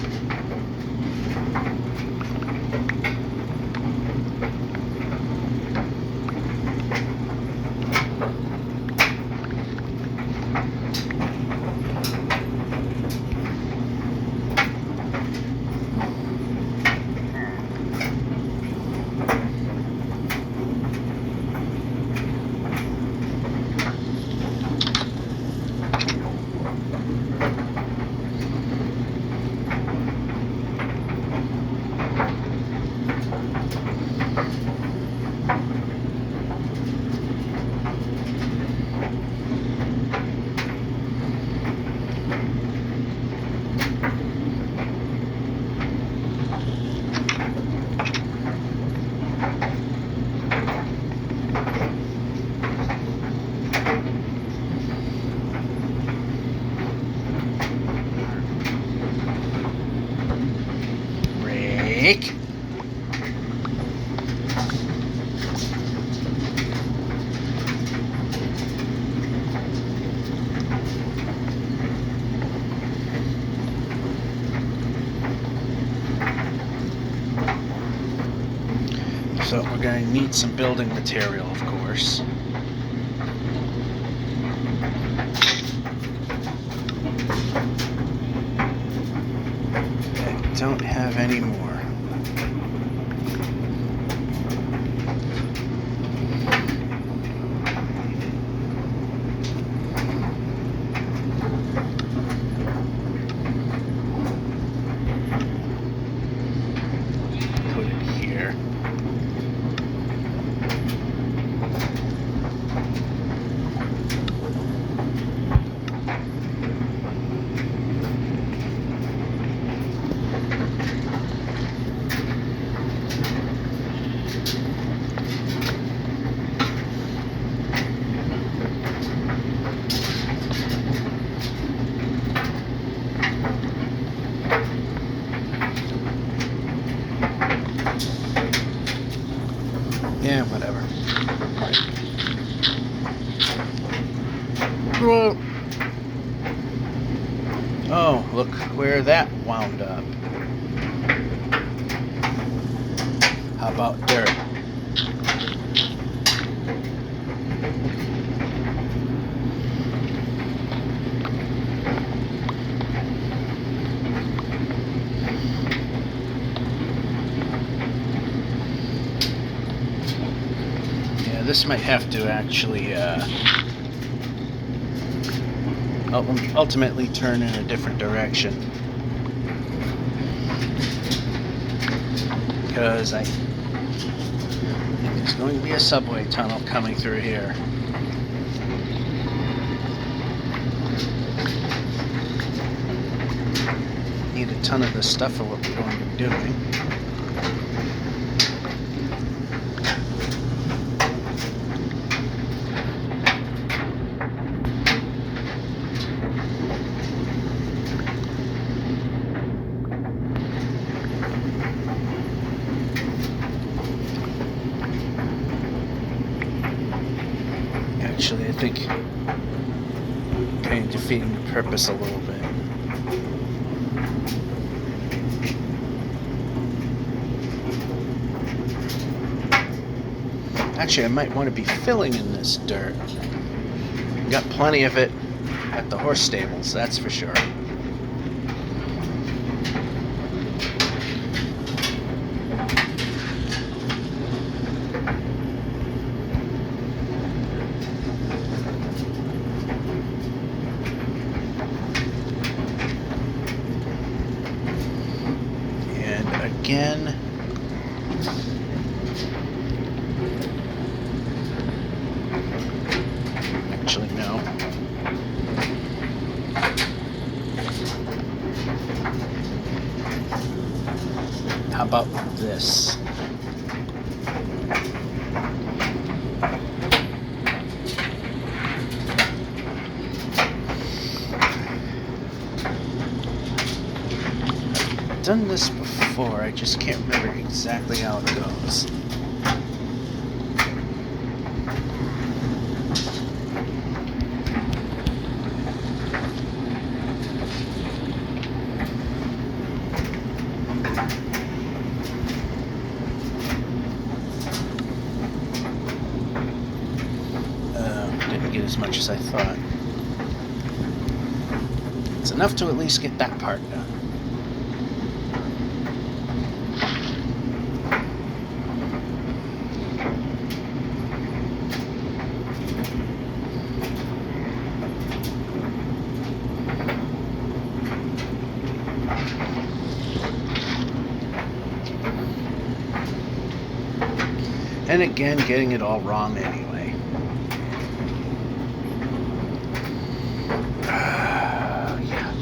need some building material, of course. I don't have any more. Put it here. Yeah, whatever. Whoa. Oh, look where that wound up. How about dirt? This might have to actually ultimately turn in a different direction, because I think there's going to be a subway tunnel coming through here. Need a ton of the stuff for what we're going to be doing. Actually, I think kind of defeating the purpose a little bit. Actually, I might want to be filling in this dirt. Got plenty of it at the horse stables, that's for sure. Again, actually no. How about this? I've done this before, I just can't remember exactly how it goes. Didn't get as much as I thought. It's enough to at least get that part done. And again, getting it all wrong anyway. Yeah.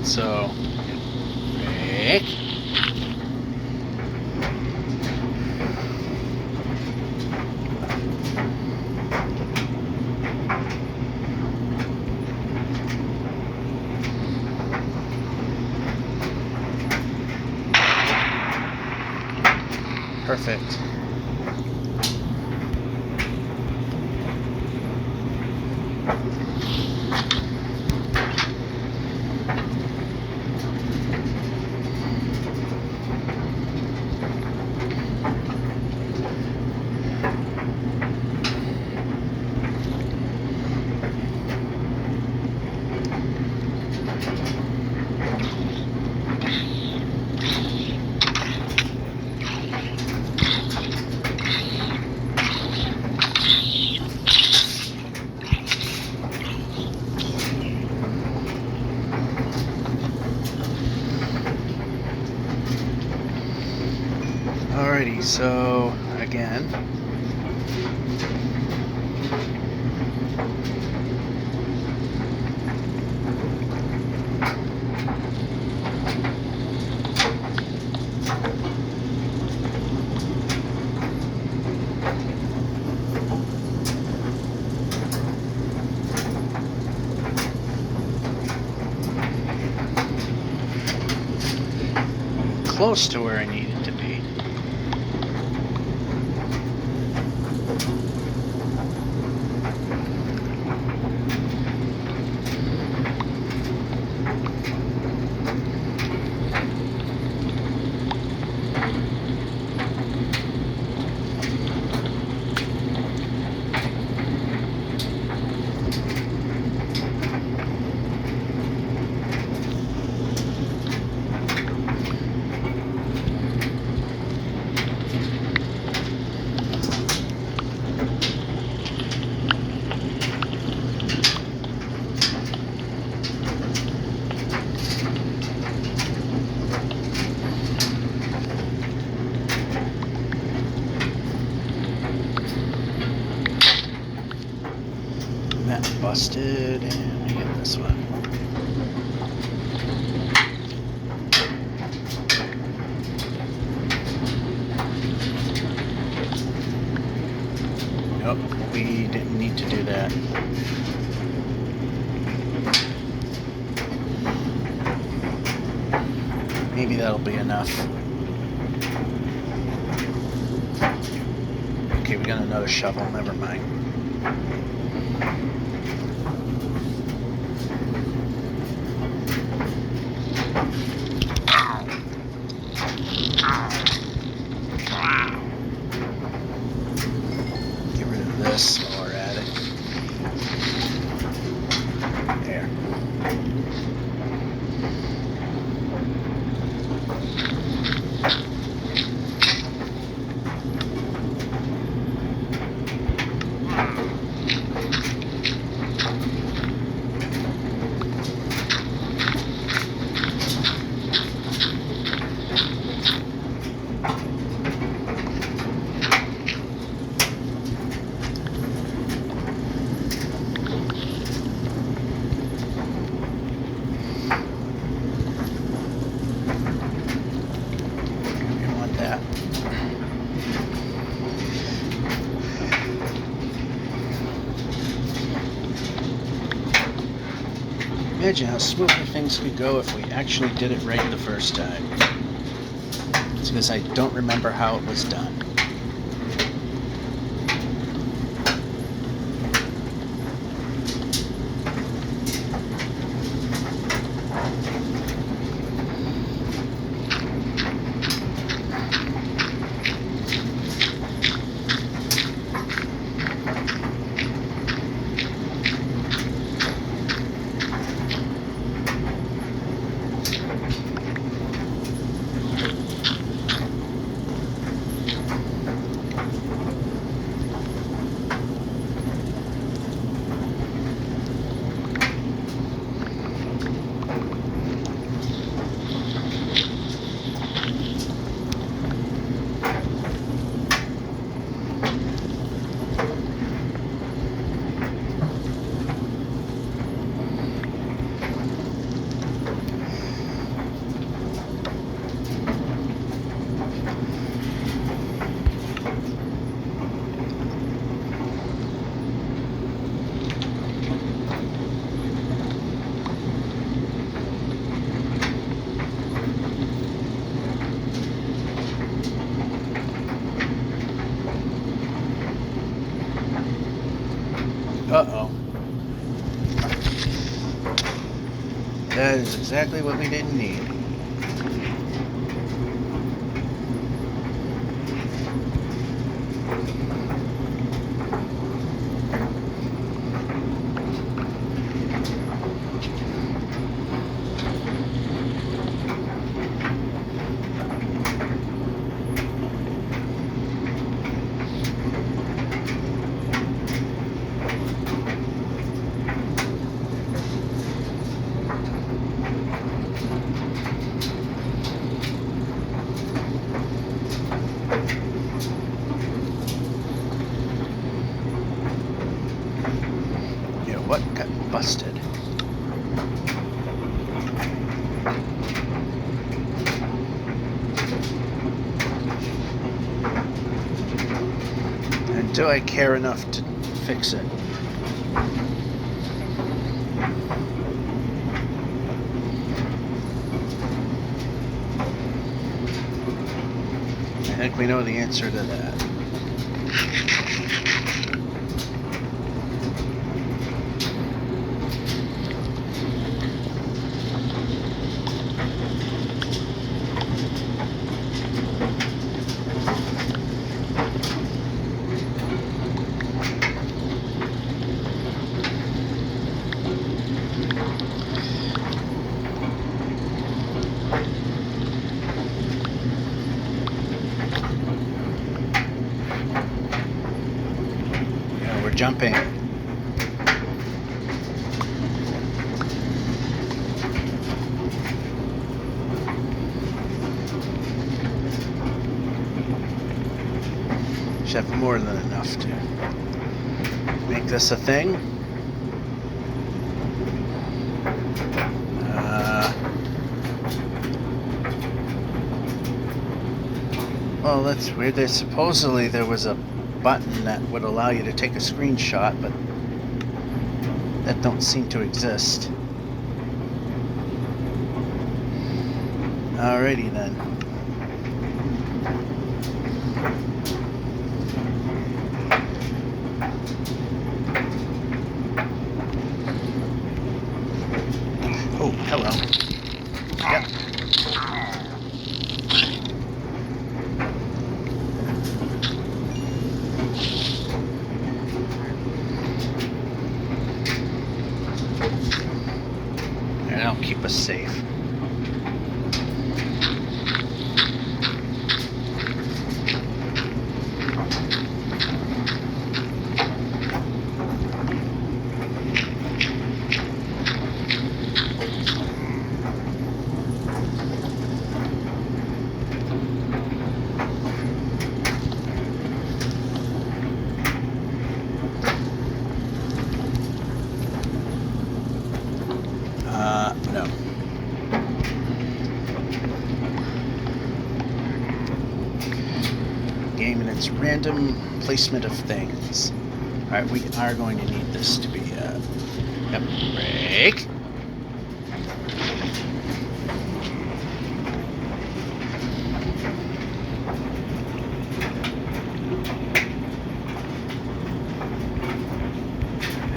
So, break. Perfect. Alrighty, so again, close to where I need it to be. That busted, and I get this one. Nope, we didn't need to do that. Maybe that'll be enough. Okay, we got another shovel, never mind. Get rid of this while we're at it. There. Imagine how smoothly things could go if we actually did it right the first time. It's because I don't remember how it was done. That is exactly what we didn't need. What got busted? And do I care enough to fix it? I think we know the answer to that. We're jumping. Should have more than enough to make this a thing. Well, that's weird. Supposedly there was a button that would allow you to take a screenshot, but that don't seem to exist. Alrighty then. Oh, hello. Yep. And I'll keep us safe. No. Game and its random placement of things. Alright, we are going to need this to be, yep, break.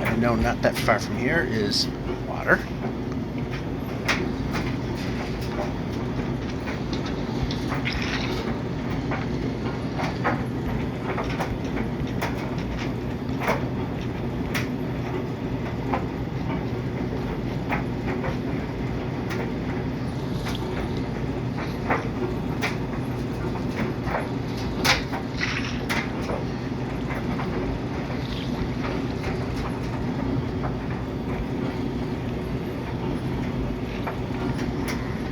I know not that far from here is water.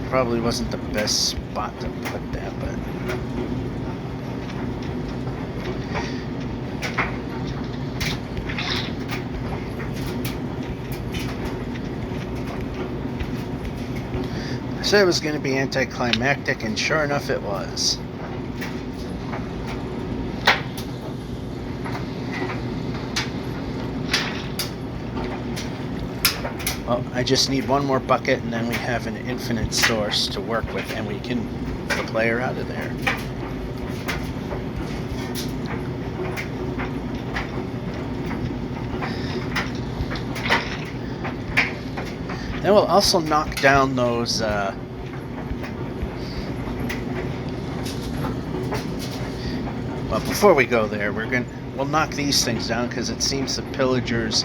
Probably wasn't the best spot to put that, but I said it was going to be anticlimactic, and sure enough it was. Well, I just need one more bucket, and then we have an infinite source to work with, and we can get the player out of there. And we'll also knock down those but before we go there, we'll knock these things down because it seems the pillagers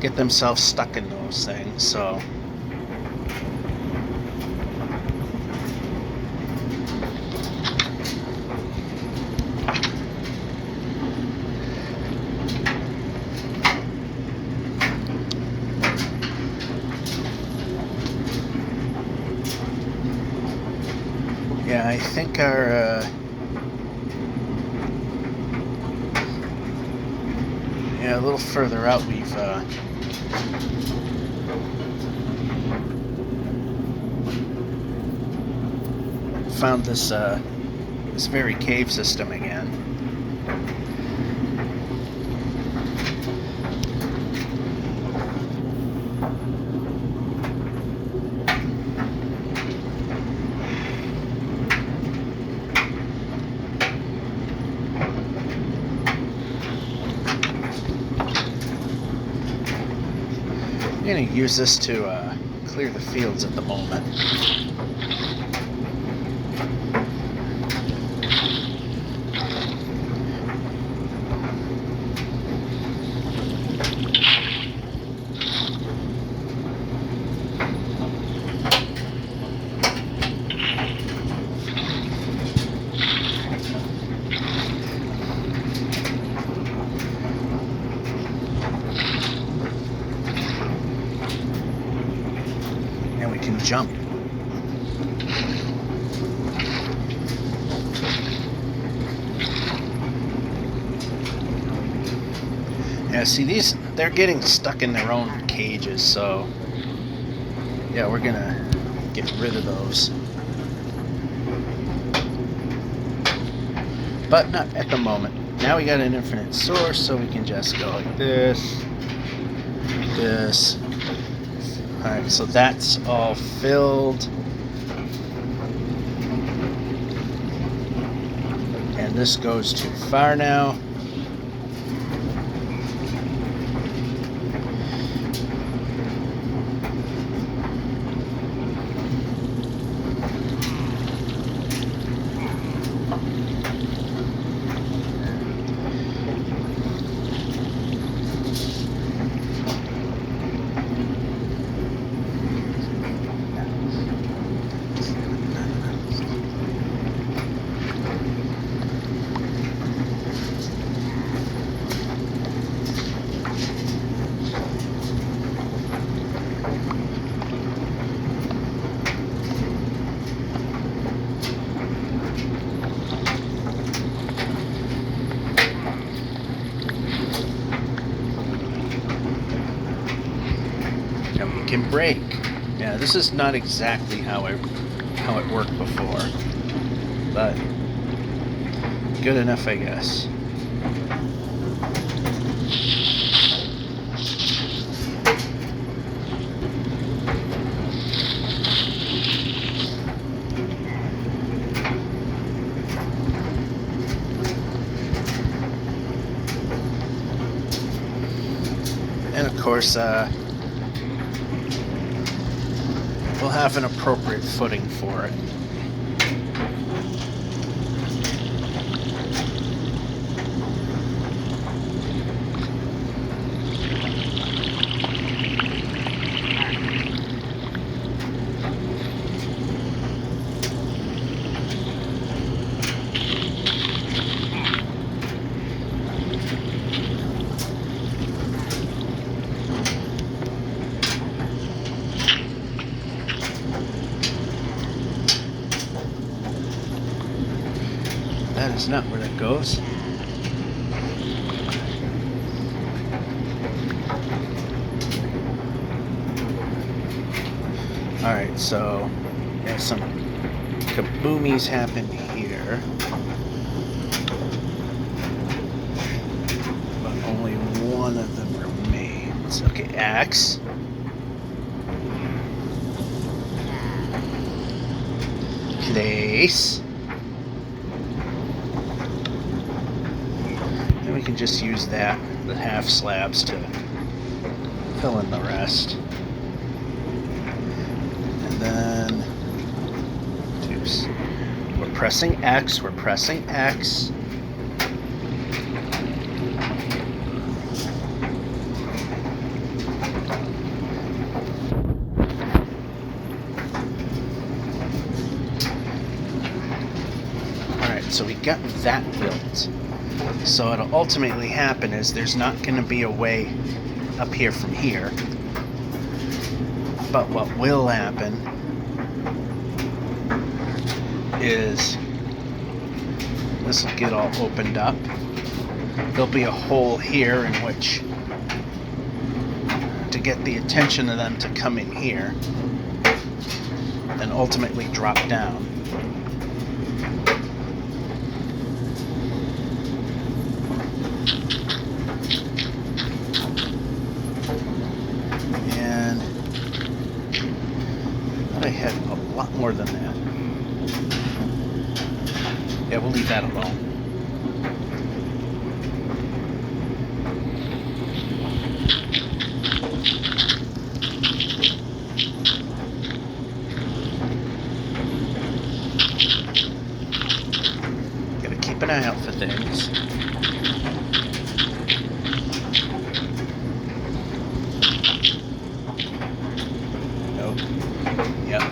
get themselves stuck in those things, so yeah, I think our yeah, a little further out we've found this this very cave system again. I'm going to use this to clear the fields at the moment. Jump. Yeah, see, they're getting stuck in their own cages, so yeah, we're gonna get rid of those. But not at the moment. Now we got an infinite source, so we can just go like this, this. Alright, so that's all filled. And this goes too far now. Can break. Yeah, this is not exactly how it worked before, but good enough, I guess. And of course, we'll have an appropriate footing for it. That is not where that goes. Alright, so there's some kaboomies happen here. But only one of them remains. Okay, axe. Place. And we can just use that, the half slabs, to fill in the rest. pressing X. We're pressing X. Alright, so we got that built. So what'll ultimately happen is there's not going to be a way up here from here. But what will happen is this will get all opened up. There'll be a hole here in which to get the attention of them to come in here and ultimately drop down. And I had a lot more than that. Yeah, we'll leave that alone. Gotta keep an eye out for things. Nope. Yep.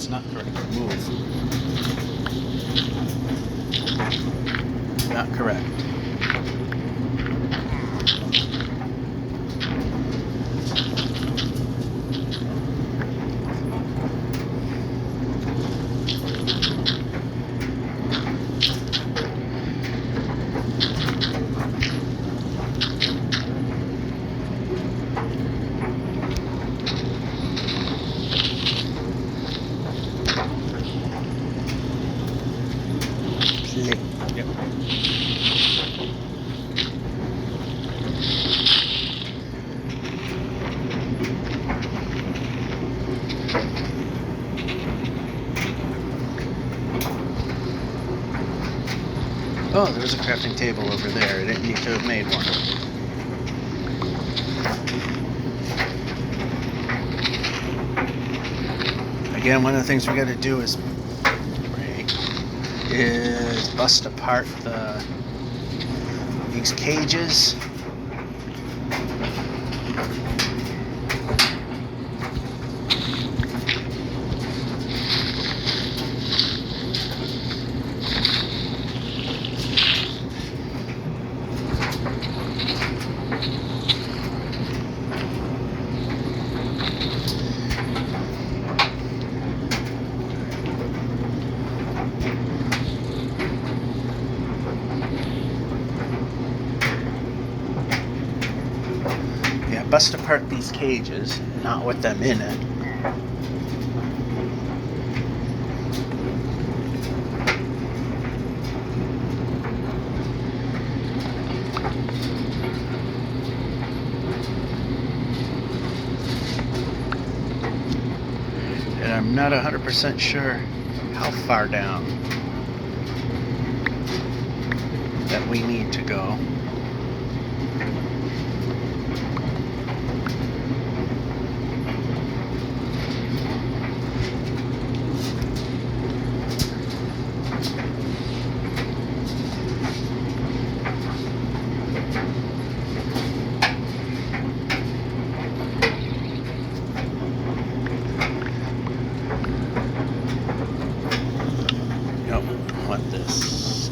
Not correct. Move. Not correct. Yep. Oh, there's a crafting table over there. I didn't need to have made one. Again, one of the things we got to do is bust apart these cages. Bust apart these cages, not with them in it. And I'm not 100% sure how far down that we need to go. This.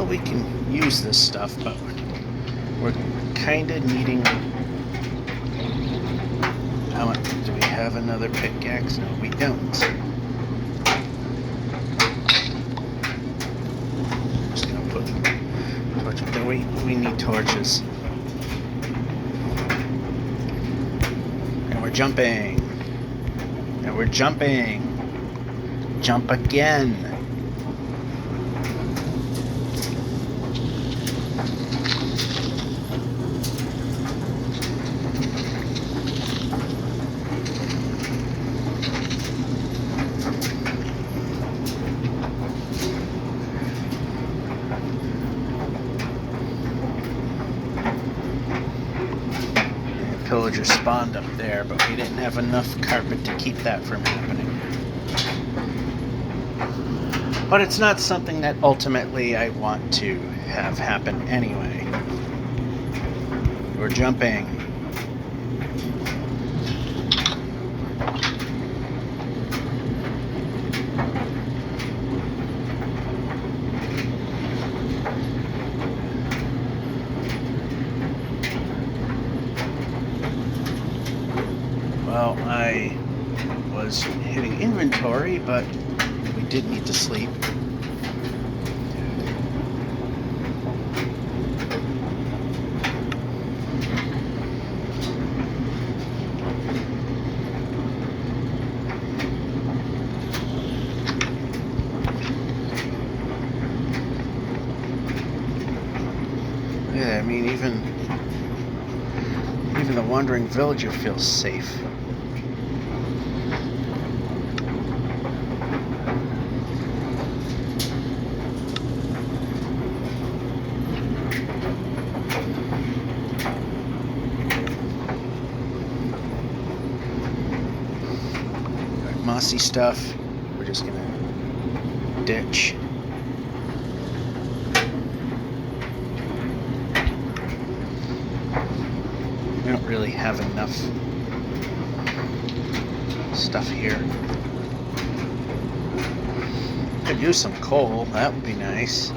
Well, we can use this stuff, but we're kind of needing... Do we have another pickaxe? No, we don't. Just gonna put torches there. We need torches. And we're jumping. And we're jumping. Jump again. Pillager spawned up there, but we didn't have enough carpet to keep that from happening. But it's not something that ultimately I want to have happen anyway. We're jumping. Well, I was hitting inventory, but we did need to sleep. Yeah, I mean, even the wandering villager feels safe. Mossy stuff, we're just gonna ditch. We don't really have enough stuff here. Could use some coal, that would be nice.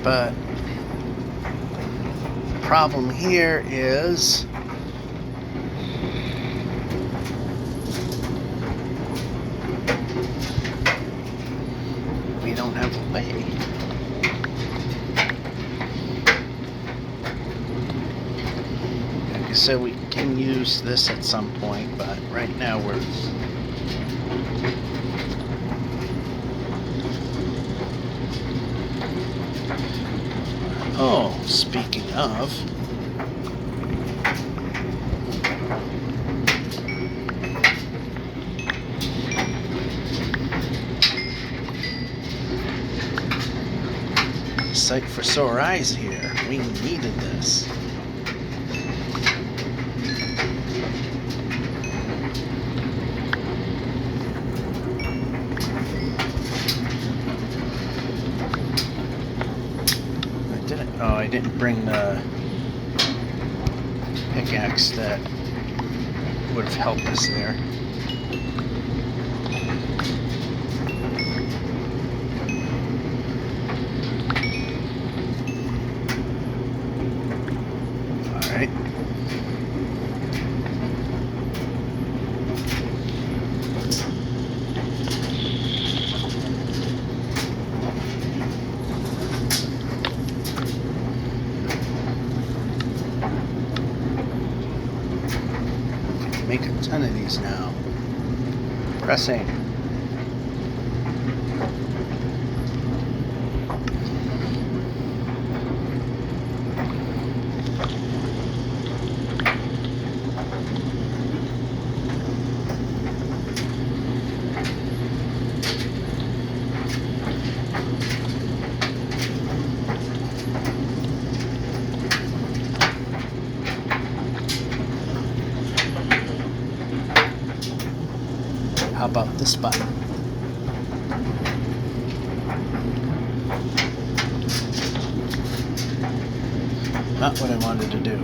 But the problem here is we don't have a way. Like I said, we can use this at some point, but right now we're... Oh, speaking of, sight for sore eyes here. We needed this. Oh, I didn't bring the pickaxe that would have helped us there. All right. Make a ton of these now. Pressing. How about this button? Not what I wanted to do.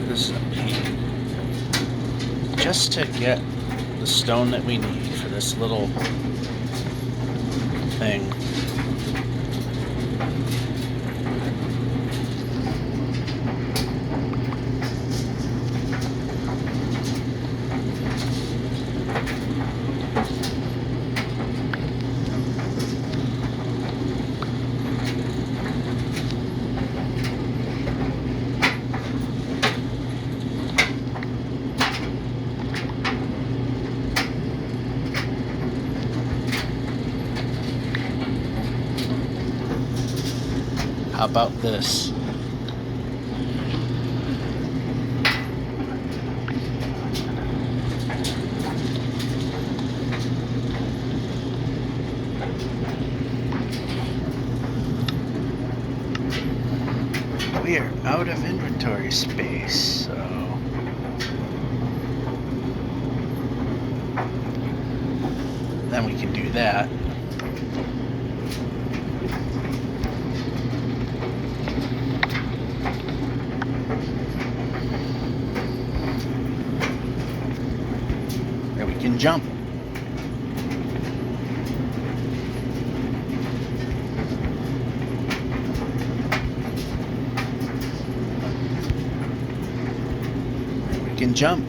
This is a pain. Just to get the stone that we need for this little thing. How about this? We are out of inventory space, so then we can do that. We can jump. We can jump.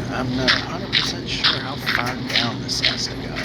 I'm not 100% sure how far down this has to go.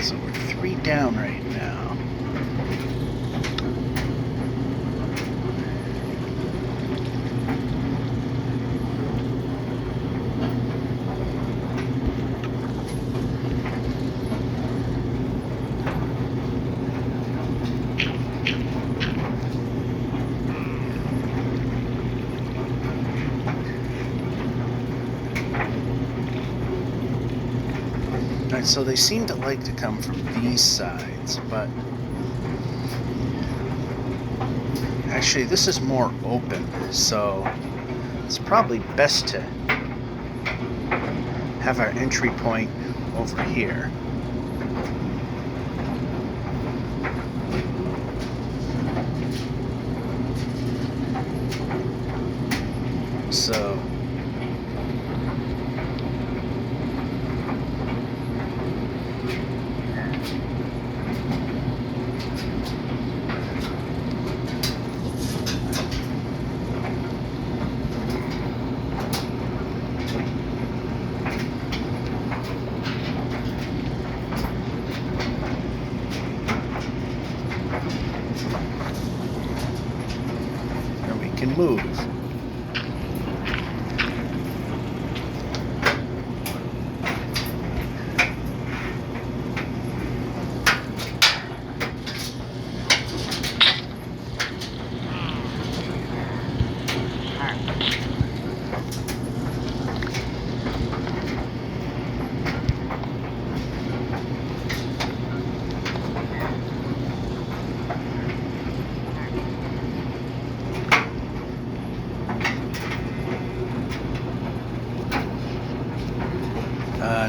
So we're 3 down right now. Alright, so they seem to like to come from these sides, but actually this is more open, so it's probably best to have our entry point over here. So can move.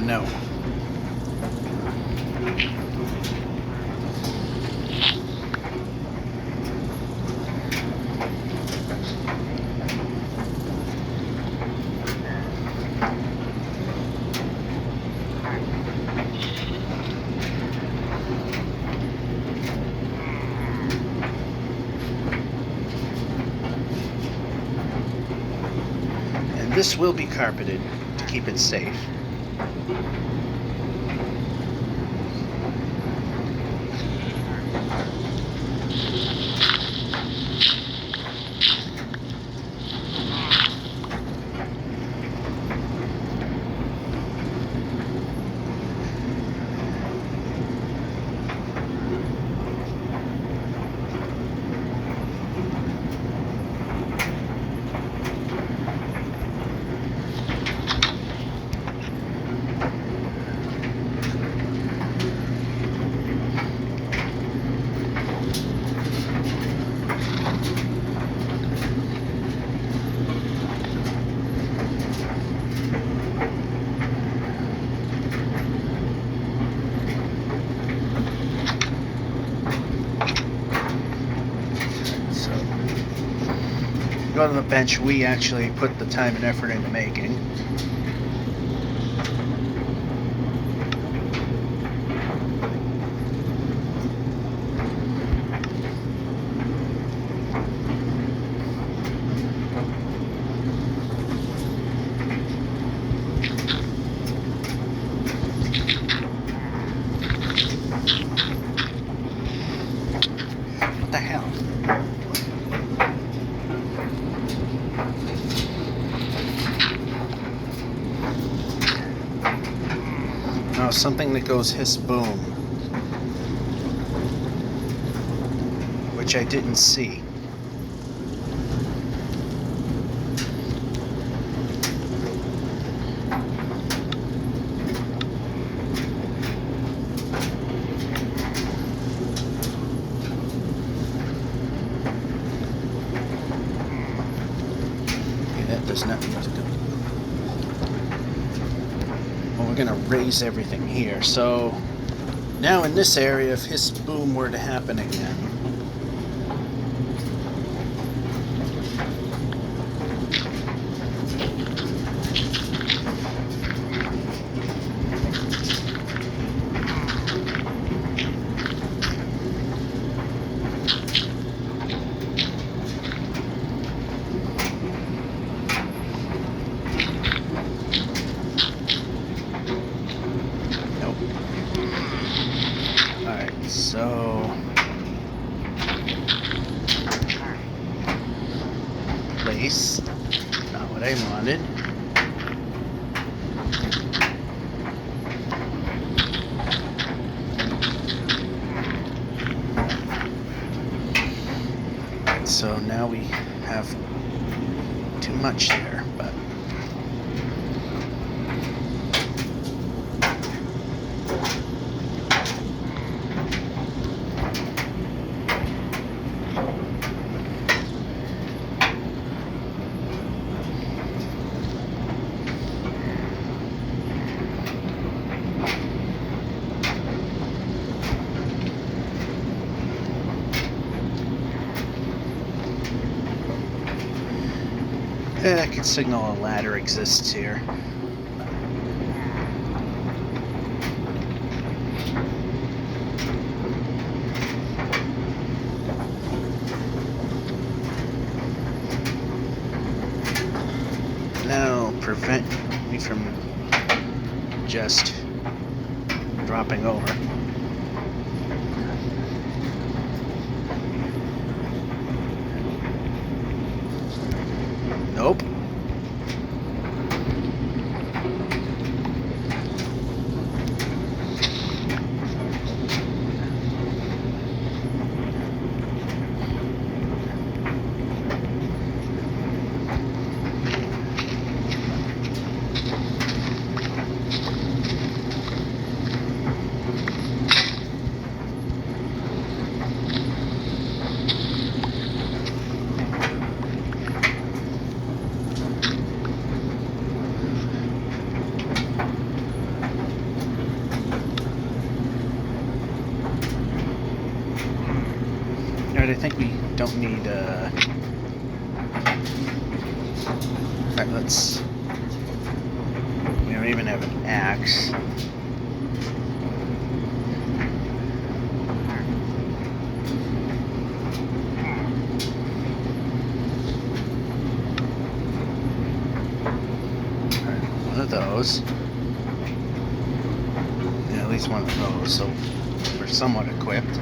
No. And this will be carpeted to keep it safe. Go to the bench we actually put the time and effort into making. What the hell? Oh, something that goes hiss boom, which I didn't see. Okay, that does nothing to do. Well, we're going to raise everything here. So now in this area, if hiss boom were to happen again, so place, not what I wanted. So now we have too much there, but that could signal a ladder exists here. That'll prevent me from just dropping over. Nope. Alright, I think we don't need, Alright, let's... We don't even have an axe. Alright, one of those. Yeah, at least one of those, so we're somewhat equipped.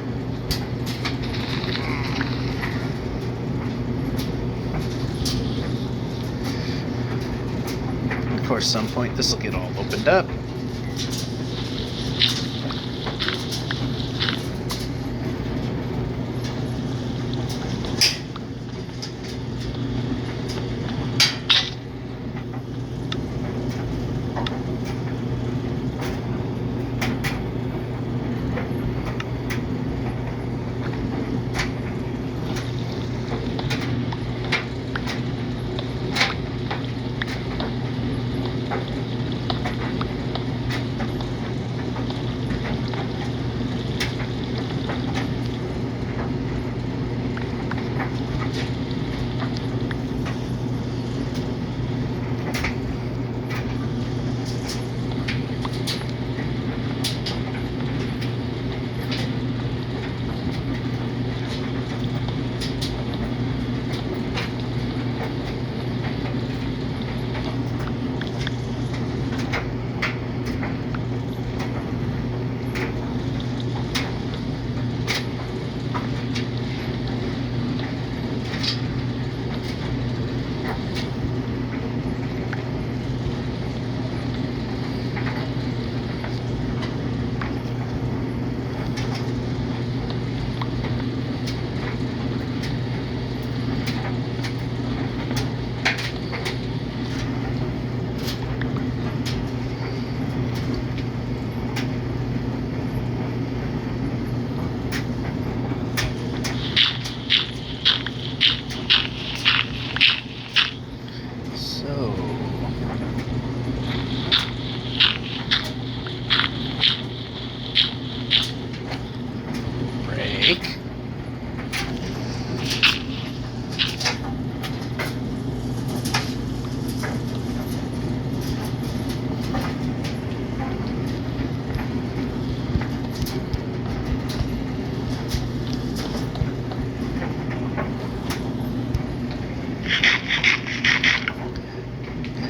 Of course, some point this will get all opened up.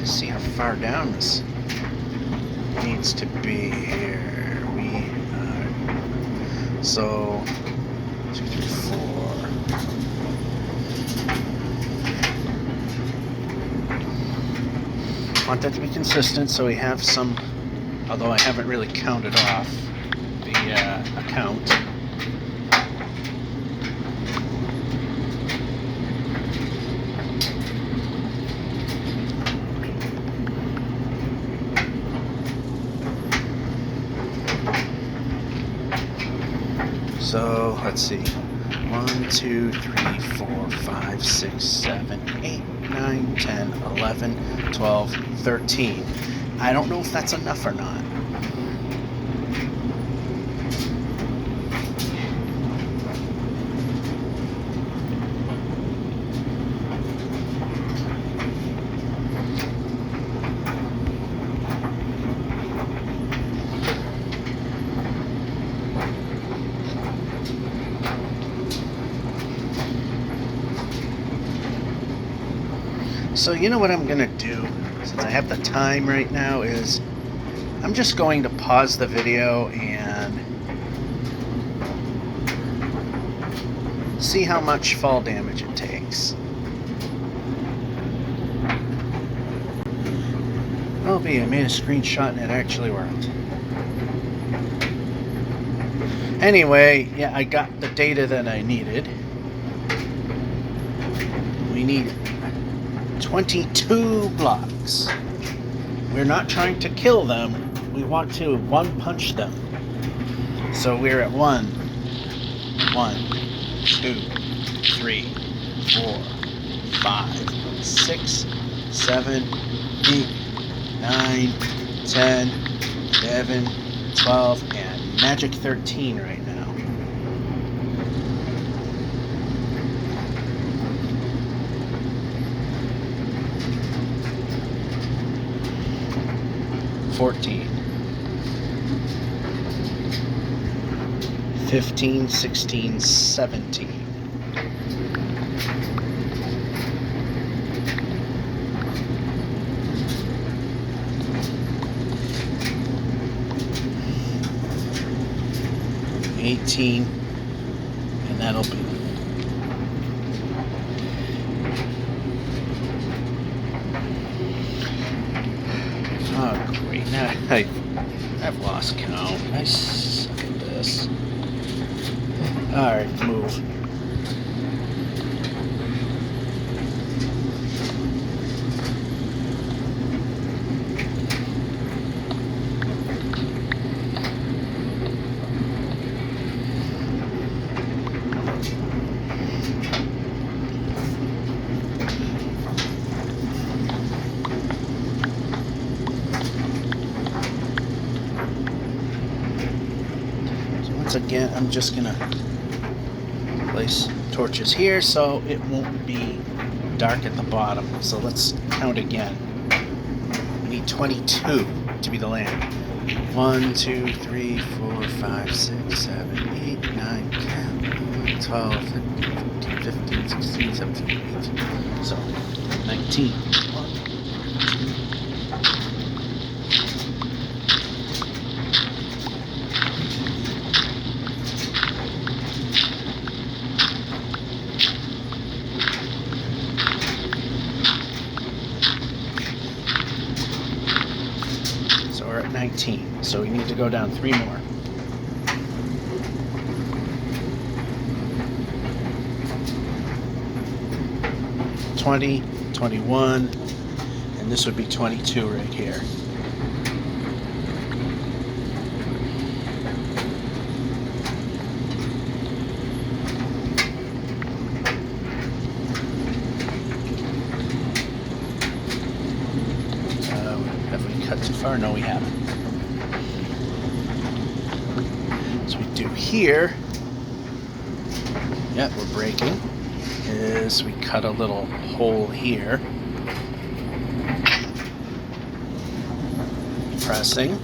See how far down this needs to be here. We are, so 2, 3, 4. Want that to be consistent, so we have some. Although I haven't really counted off the account. So let's see, 1, 2, 3, 4, 5, 6, 7, 8, 9, 10, 11, 12, 13. I don't know if that's enough or not. So you know what I'm gonna do, since I have the time right now, is I'm just going to pause the video and see how much fall damage it takes. well be. I made a screenshot and it actually worked. Anyway, yeah, I got the data that I needed. We need 22 blocks. We're not trying to kill them. We want to one-punch them. So we're at 1, 2, 3, 4, 5, 6, 7, 8, 9, 10, 11, 12, and magic 13 right now. $14, 15, 16, 17. $18, and that'll be great. Now I've lost count. I suck at this. Alright, move. Again, I'm just gonna place torches here so it won't be dark at the bottom. So let's count again. We need 22 to be the land. 1, 2, 3, 4, 5, 6, 7, 8, 9, 10, 12, 13, 15, 16, 17, 18. So 19. 1, 2, we're at 19, so we need to go down 3 more. $20, $21, and this would be 22 right here. Have we cut too far? No, we haven't. So we do here, yeah, we're breaking, is we cut a little hole here. Pressing.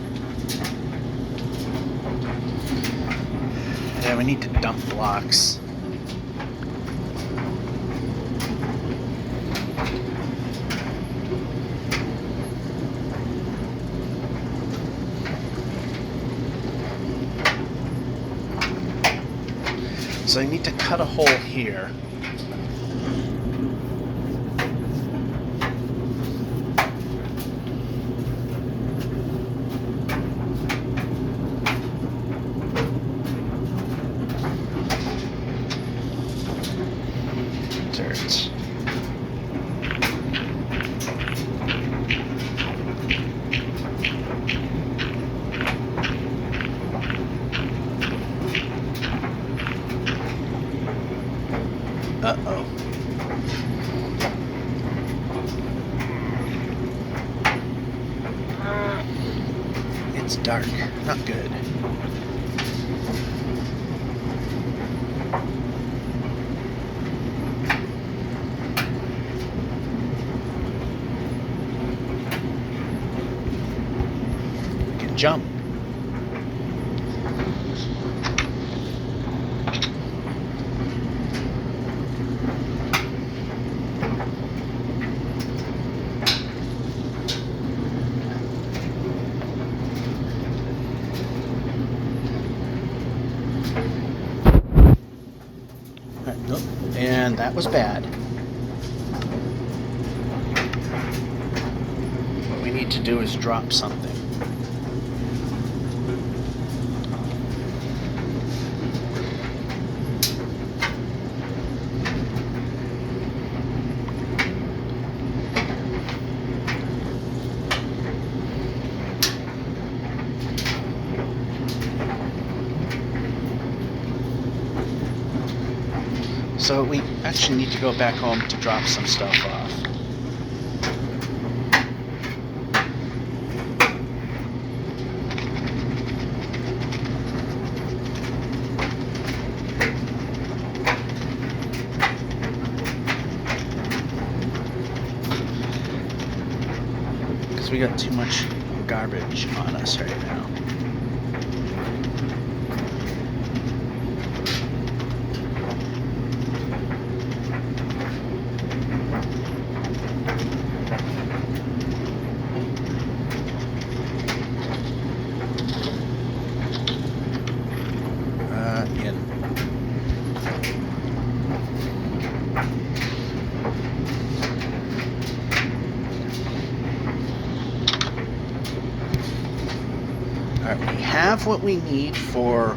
Yeah, we need to dump blocks. So I need to cut a hole here. Dirt. Uh-oh. It's dark. Not good. We can jump. And that was bad. What we need to do is drop something. So we actually need to go back home to drop some stuff off. Because we got too much garbage on us right now. We have what we need for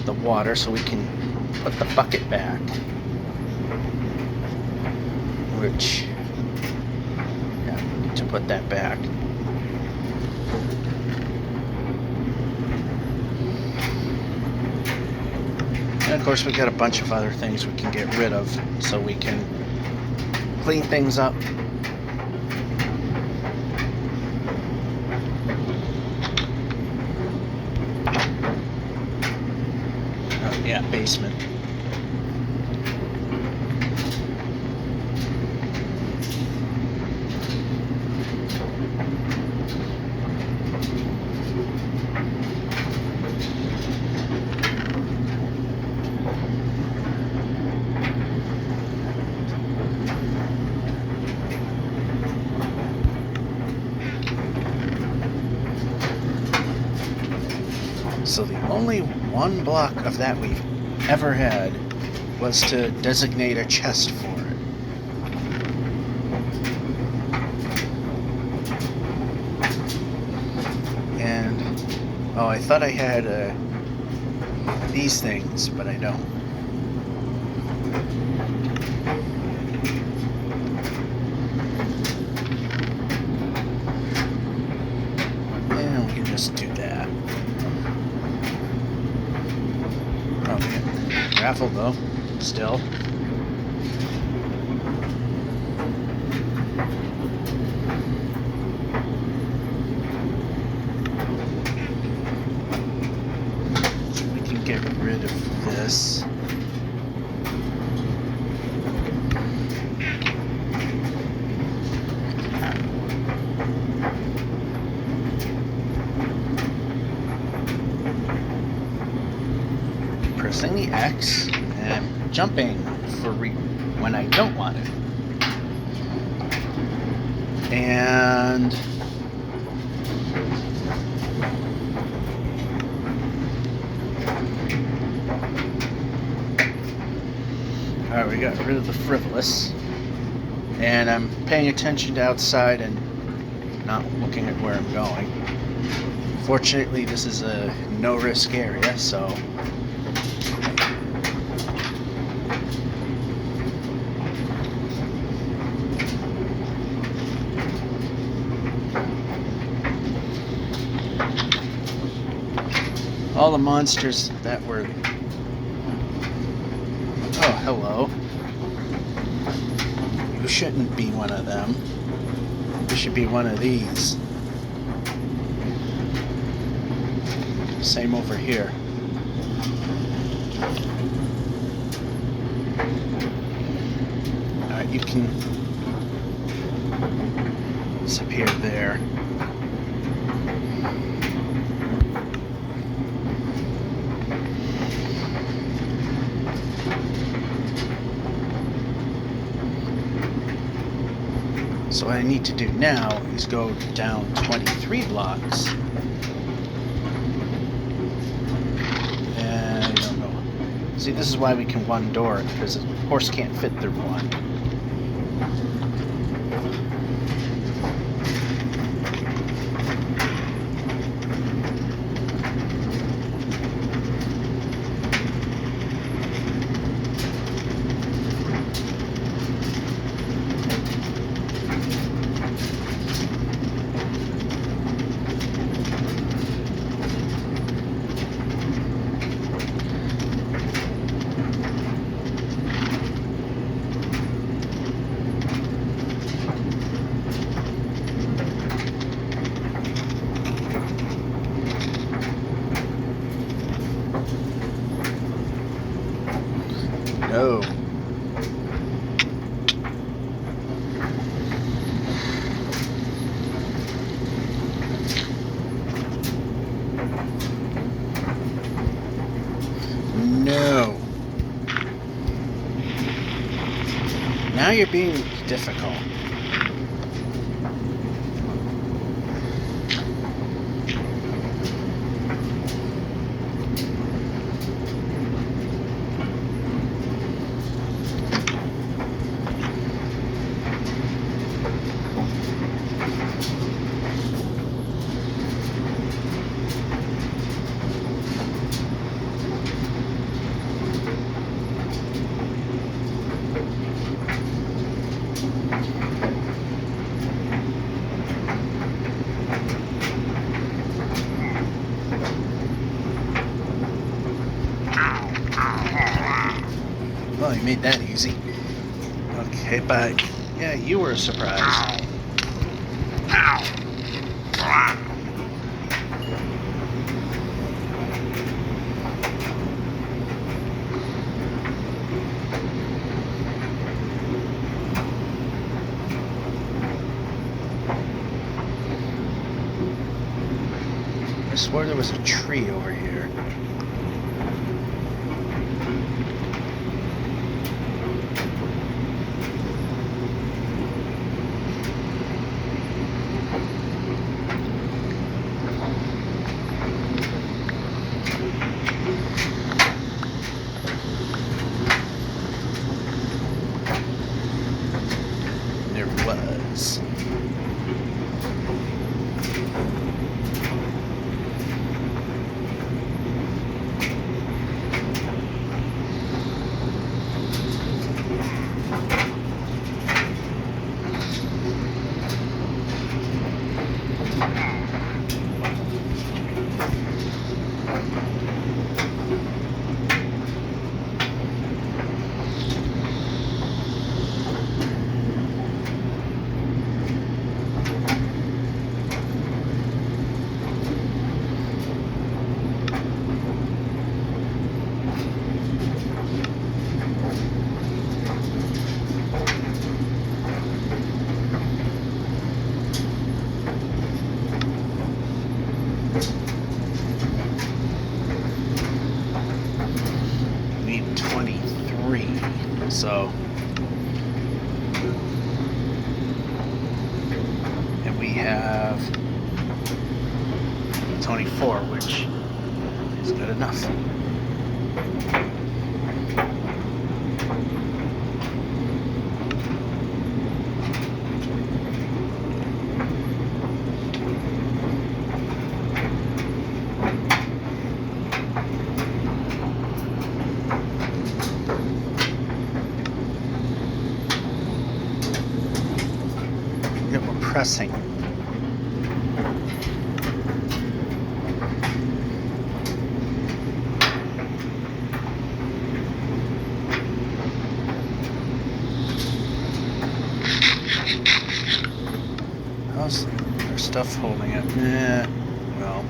the water, so we can put the bucket back, which, yeah, we need to put that back. And of course we got a bunch of other things we can get rid of, so we can clean things up. Yeah, basement. So the only one block of that we've ever had was to designate a chest for it. And, oh, I thought I had these things, but I don't. And we can just do that. Oh, man. Raffle though, still. We can get rid of this. Pressing the X and jumping for when I don't want it. And alright, we got rid of the frivolous. And I'm paying attention to outside and not looking at where I'm going. Fortunately, this is a no-risk area, so all the monsters that were... Oh, hello. You shouldn't be one of them. You should be one of these. Same over here. Alright, you can disappear there. So what I need to do now is go down 23 blocks. And I don't know. See, this is why we can one door it, because a horse can't fit through one. you're being difficult. Well, you made that easy. Okay, but yeah, you were a surprise. I swore there was a tree over here. There was. Need 23. So, and we have 24, which is good enough. Yeah, we're pressing. How's our stuff holding up? Well.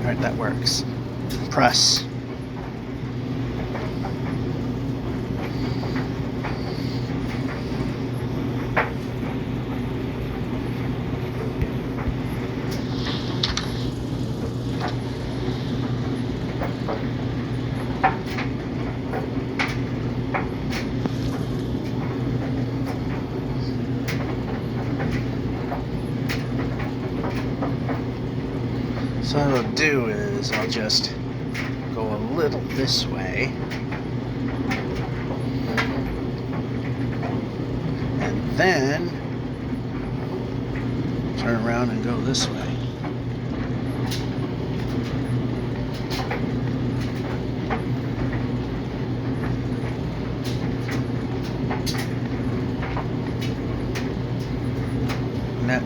Alright, that works. Press. So what I'll do is I'll just go a little this way and then turn around and go this way.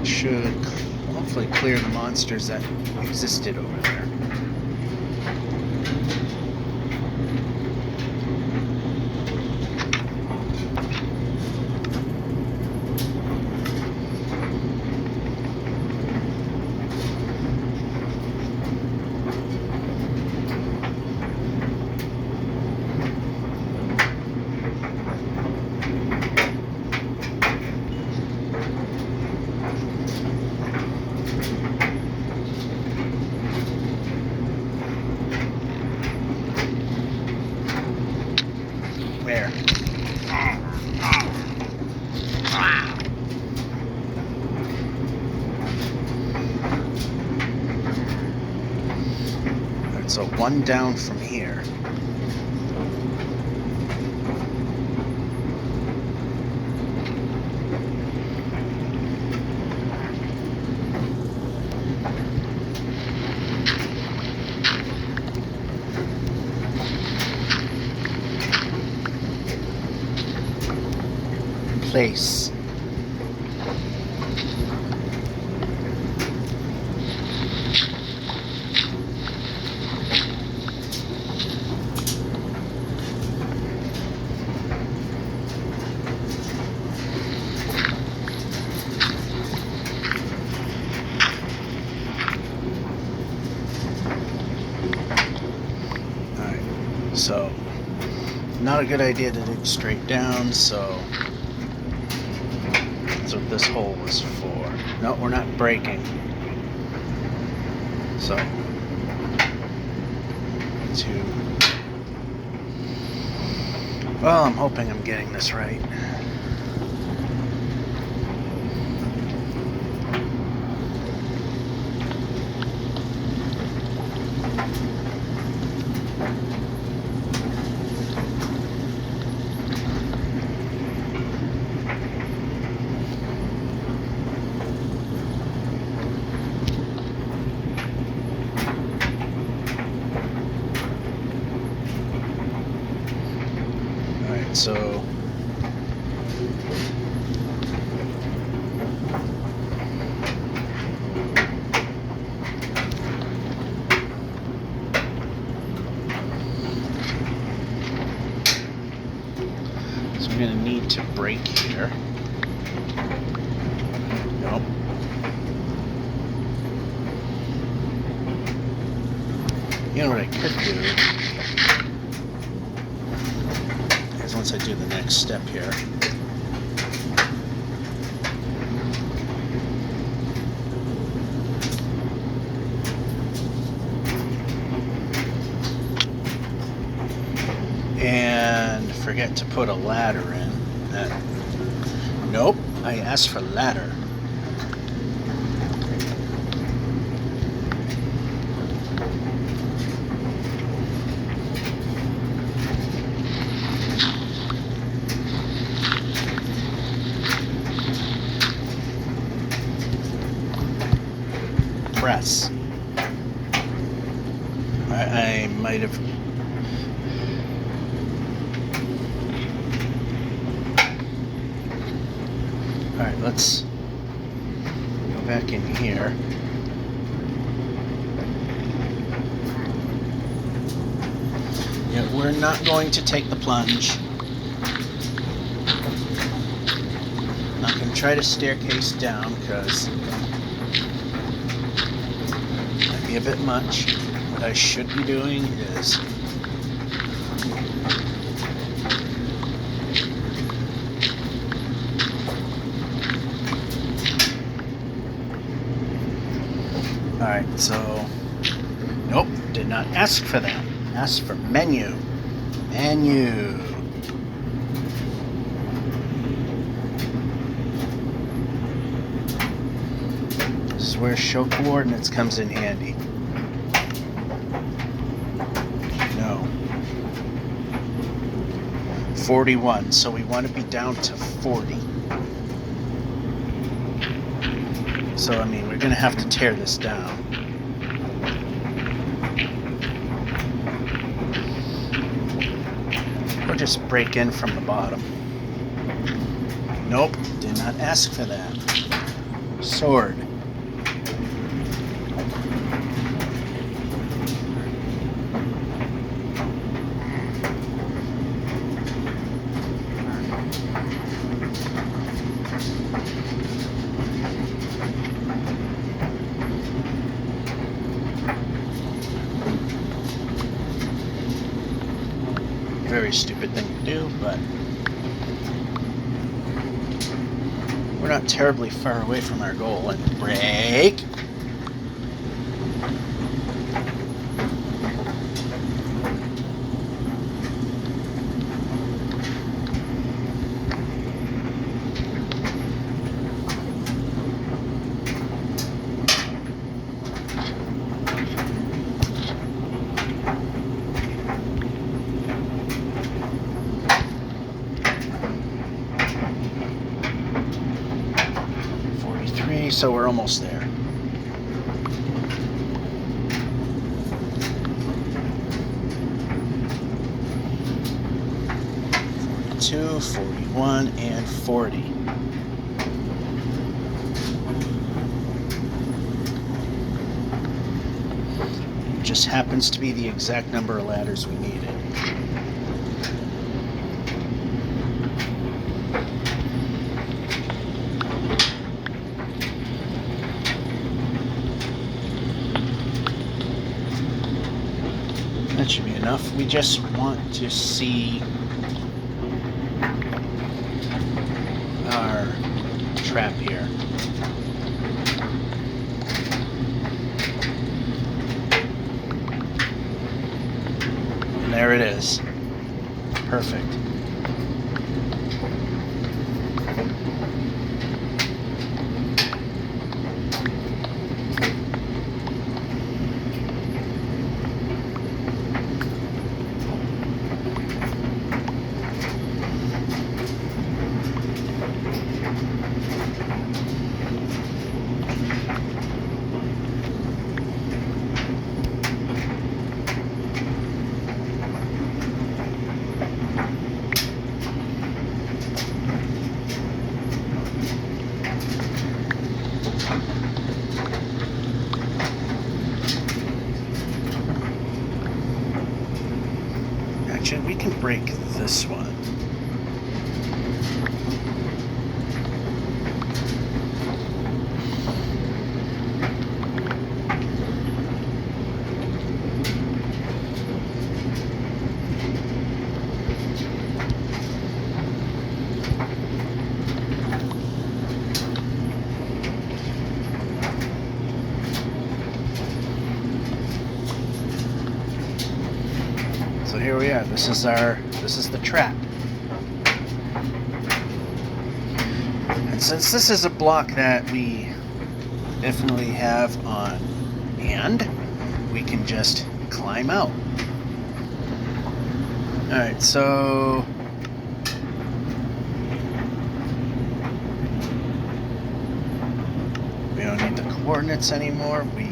should hopefully clear the monsters that existed over there. Where? Alright, so one down from here. Place. Alright, so not a good idea to dig straight down, so that's what this hole was for. No, we're not breaking. So, well, I'm hoping I'm getting this right. So we're going to need to break here. Nope. You know what I could do is once I do the next step here, and forget to put a ladder in. Nope, I asked for ladder. Press. I might have. Alright, let's go back in here. Yeah, we're not going to take the plunge. I'm not going to try to staircase down because it might be a bit much. What I should be doing is alright, so nope, did not ask for that. Asked for menu. Menu. This is where show coordinates comes in handy. No. 41, so we want to be down to 40. So, I mean, we're going to have to tear this down. Or just break in from the bottom. Nope, did not ask for that. sword. Very stupid thing to do, but we're not terribly far away from our goal. And break. So we're almost there. 42, 41, and 40. It just happens to be the exact number of ladders we needed. That should be enough. We just want to see our trap here. And there it is. Perfect. Actually, we can break this one. So here we are. This is the trap. And since this is a block that we definitely have on hand, we can just climb out. Alright, so we don't need the coordinates anymore. We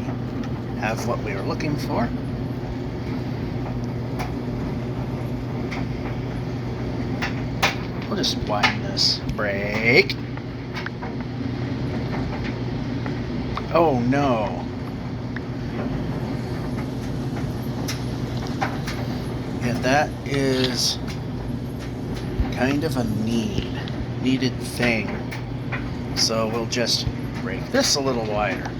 have what we were looking for. We'll just widen this. Break. Oh no. Yeah, that is kind of a needed thing. So we'll just break this a little wider.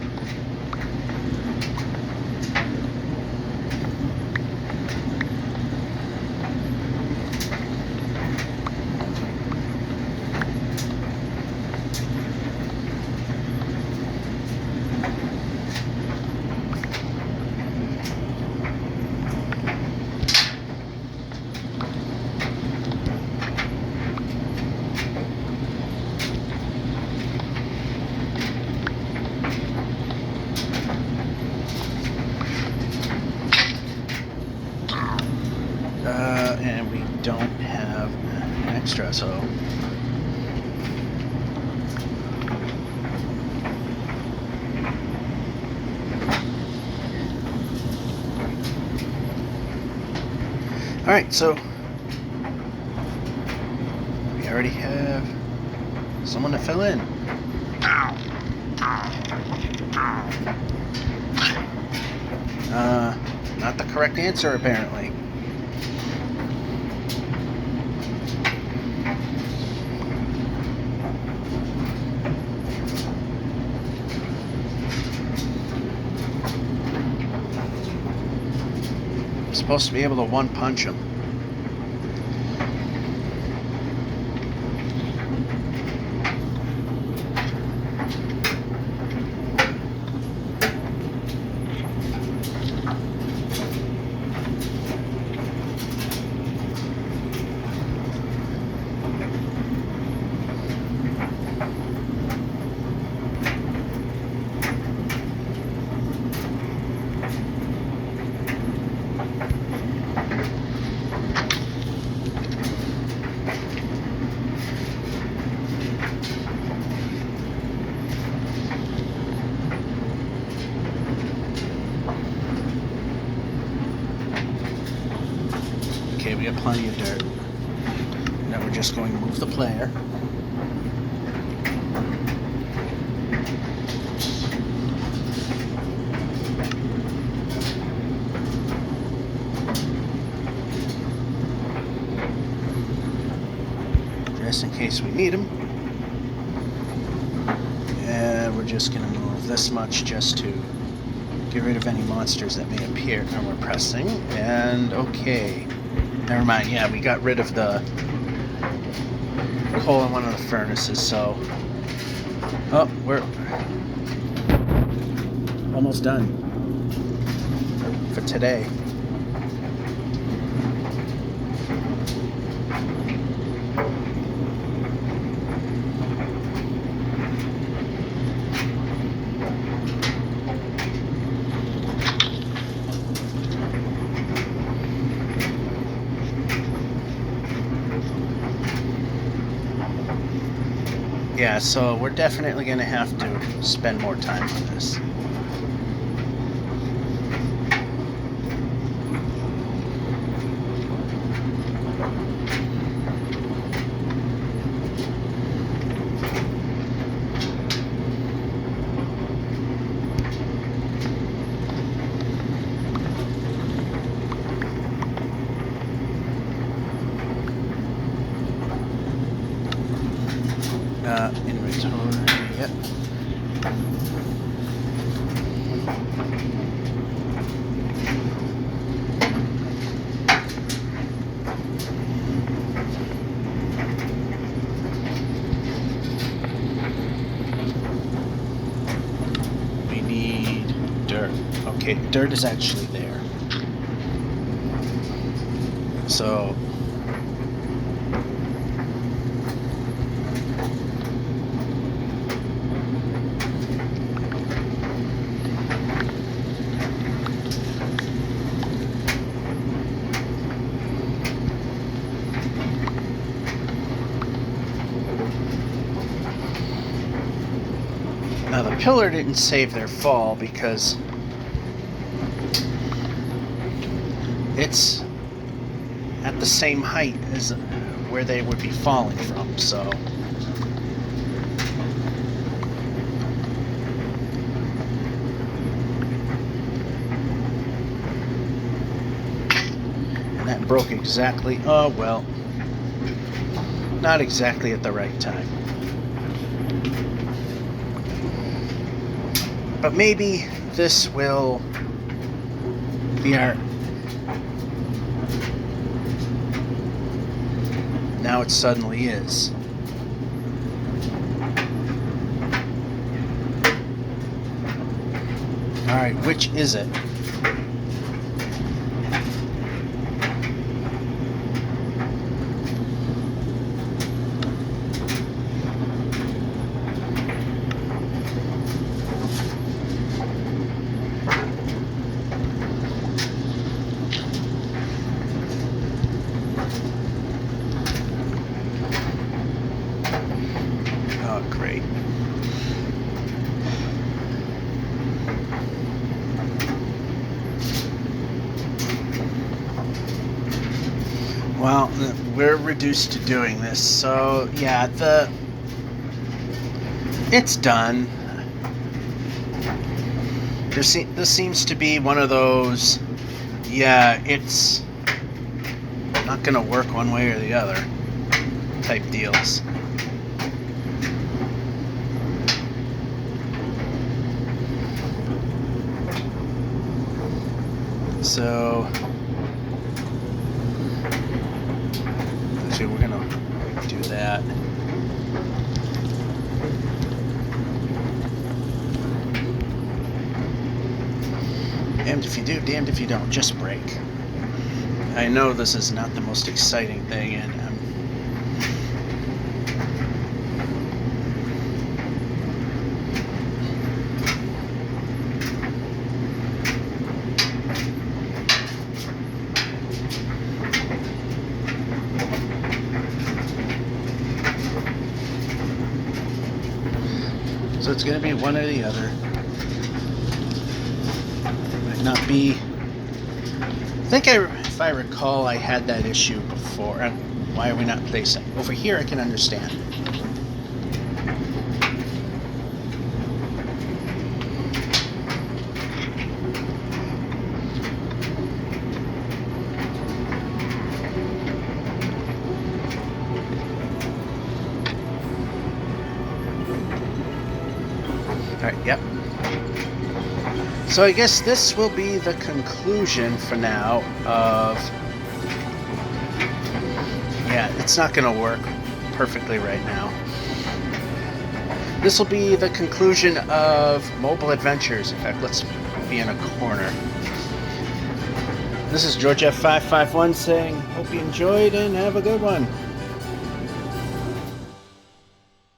And we don't have an extra, so alright, so we already have someone to fill in. Not the correct answer, apparently. I'm supposed to be able to one-punch him. Okay, we got plenty of dirt. Now we're just going to move the player. Just in case we need him. And we're just going to move this much just to get rid of any monsters that may appear. And we're pressing. And okay. Never mind. Yeah, we got rid of the coal in one of the furnaces, so... Oh, we're almost done for today. Yeah, so we're definitely going to have to spend more time on this. Inventory, yep. We need dirt. Okay, dirt is actually there. So... Now the pillar didn't save their fall because it's at the same height as where they would be falling from, so... And that broke exactly... Oh, well. Not exactly at the right time. But maybe this will be our... Now it suddenly is. Alright, which is it? Oh, great. Well, we're reduced to doing this, so yeah, it's done. This seems to be one of those, yeah, it's not going to work one way or the other type deals. So, actually, we're going to do that. Damned if you do, damned if you don't. Just break. I know this is not the most exciting thing, and so it's going to be one or the other. Might not be. I think if I recall, I had that issue before. Why are we not placing? Over here, I can understand. Alright, yep. So I guess this will be the conclusion for now of... Yeah, it's not going to work perfectly right now. This will be the conclusion of Mobile Adventures. In fact, let's be in a corner. This is George F551 saying, hope you enjoyed and have a good one.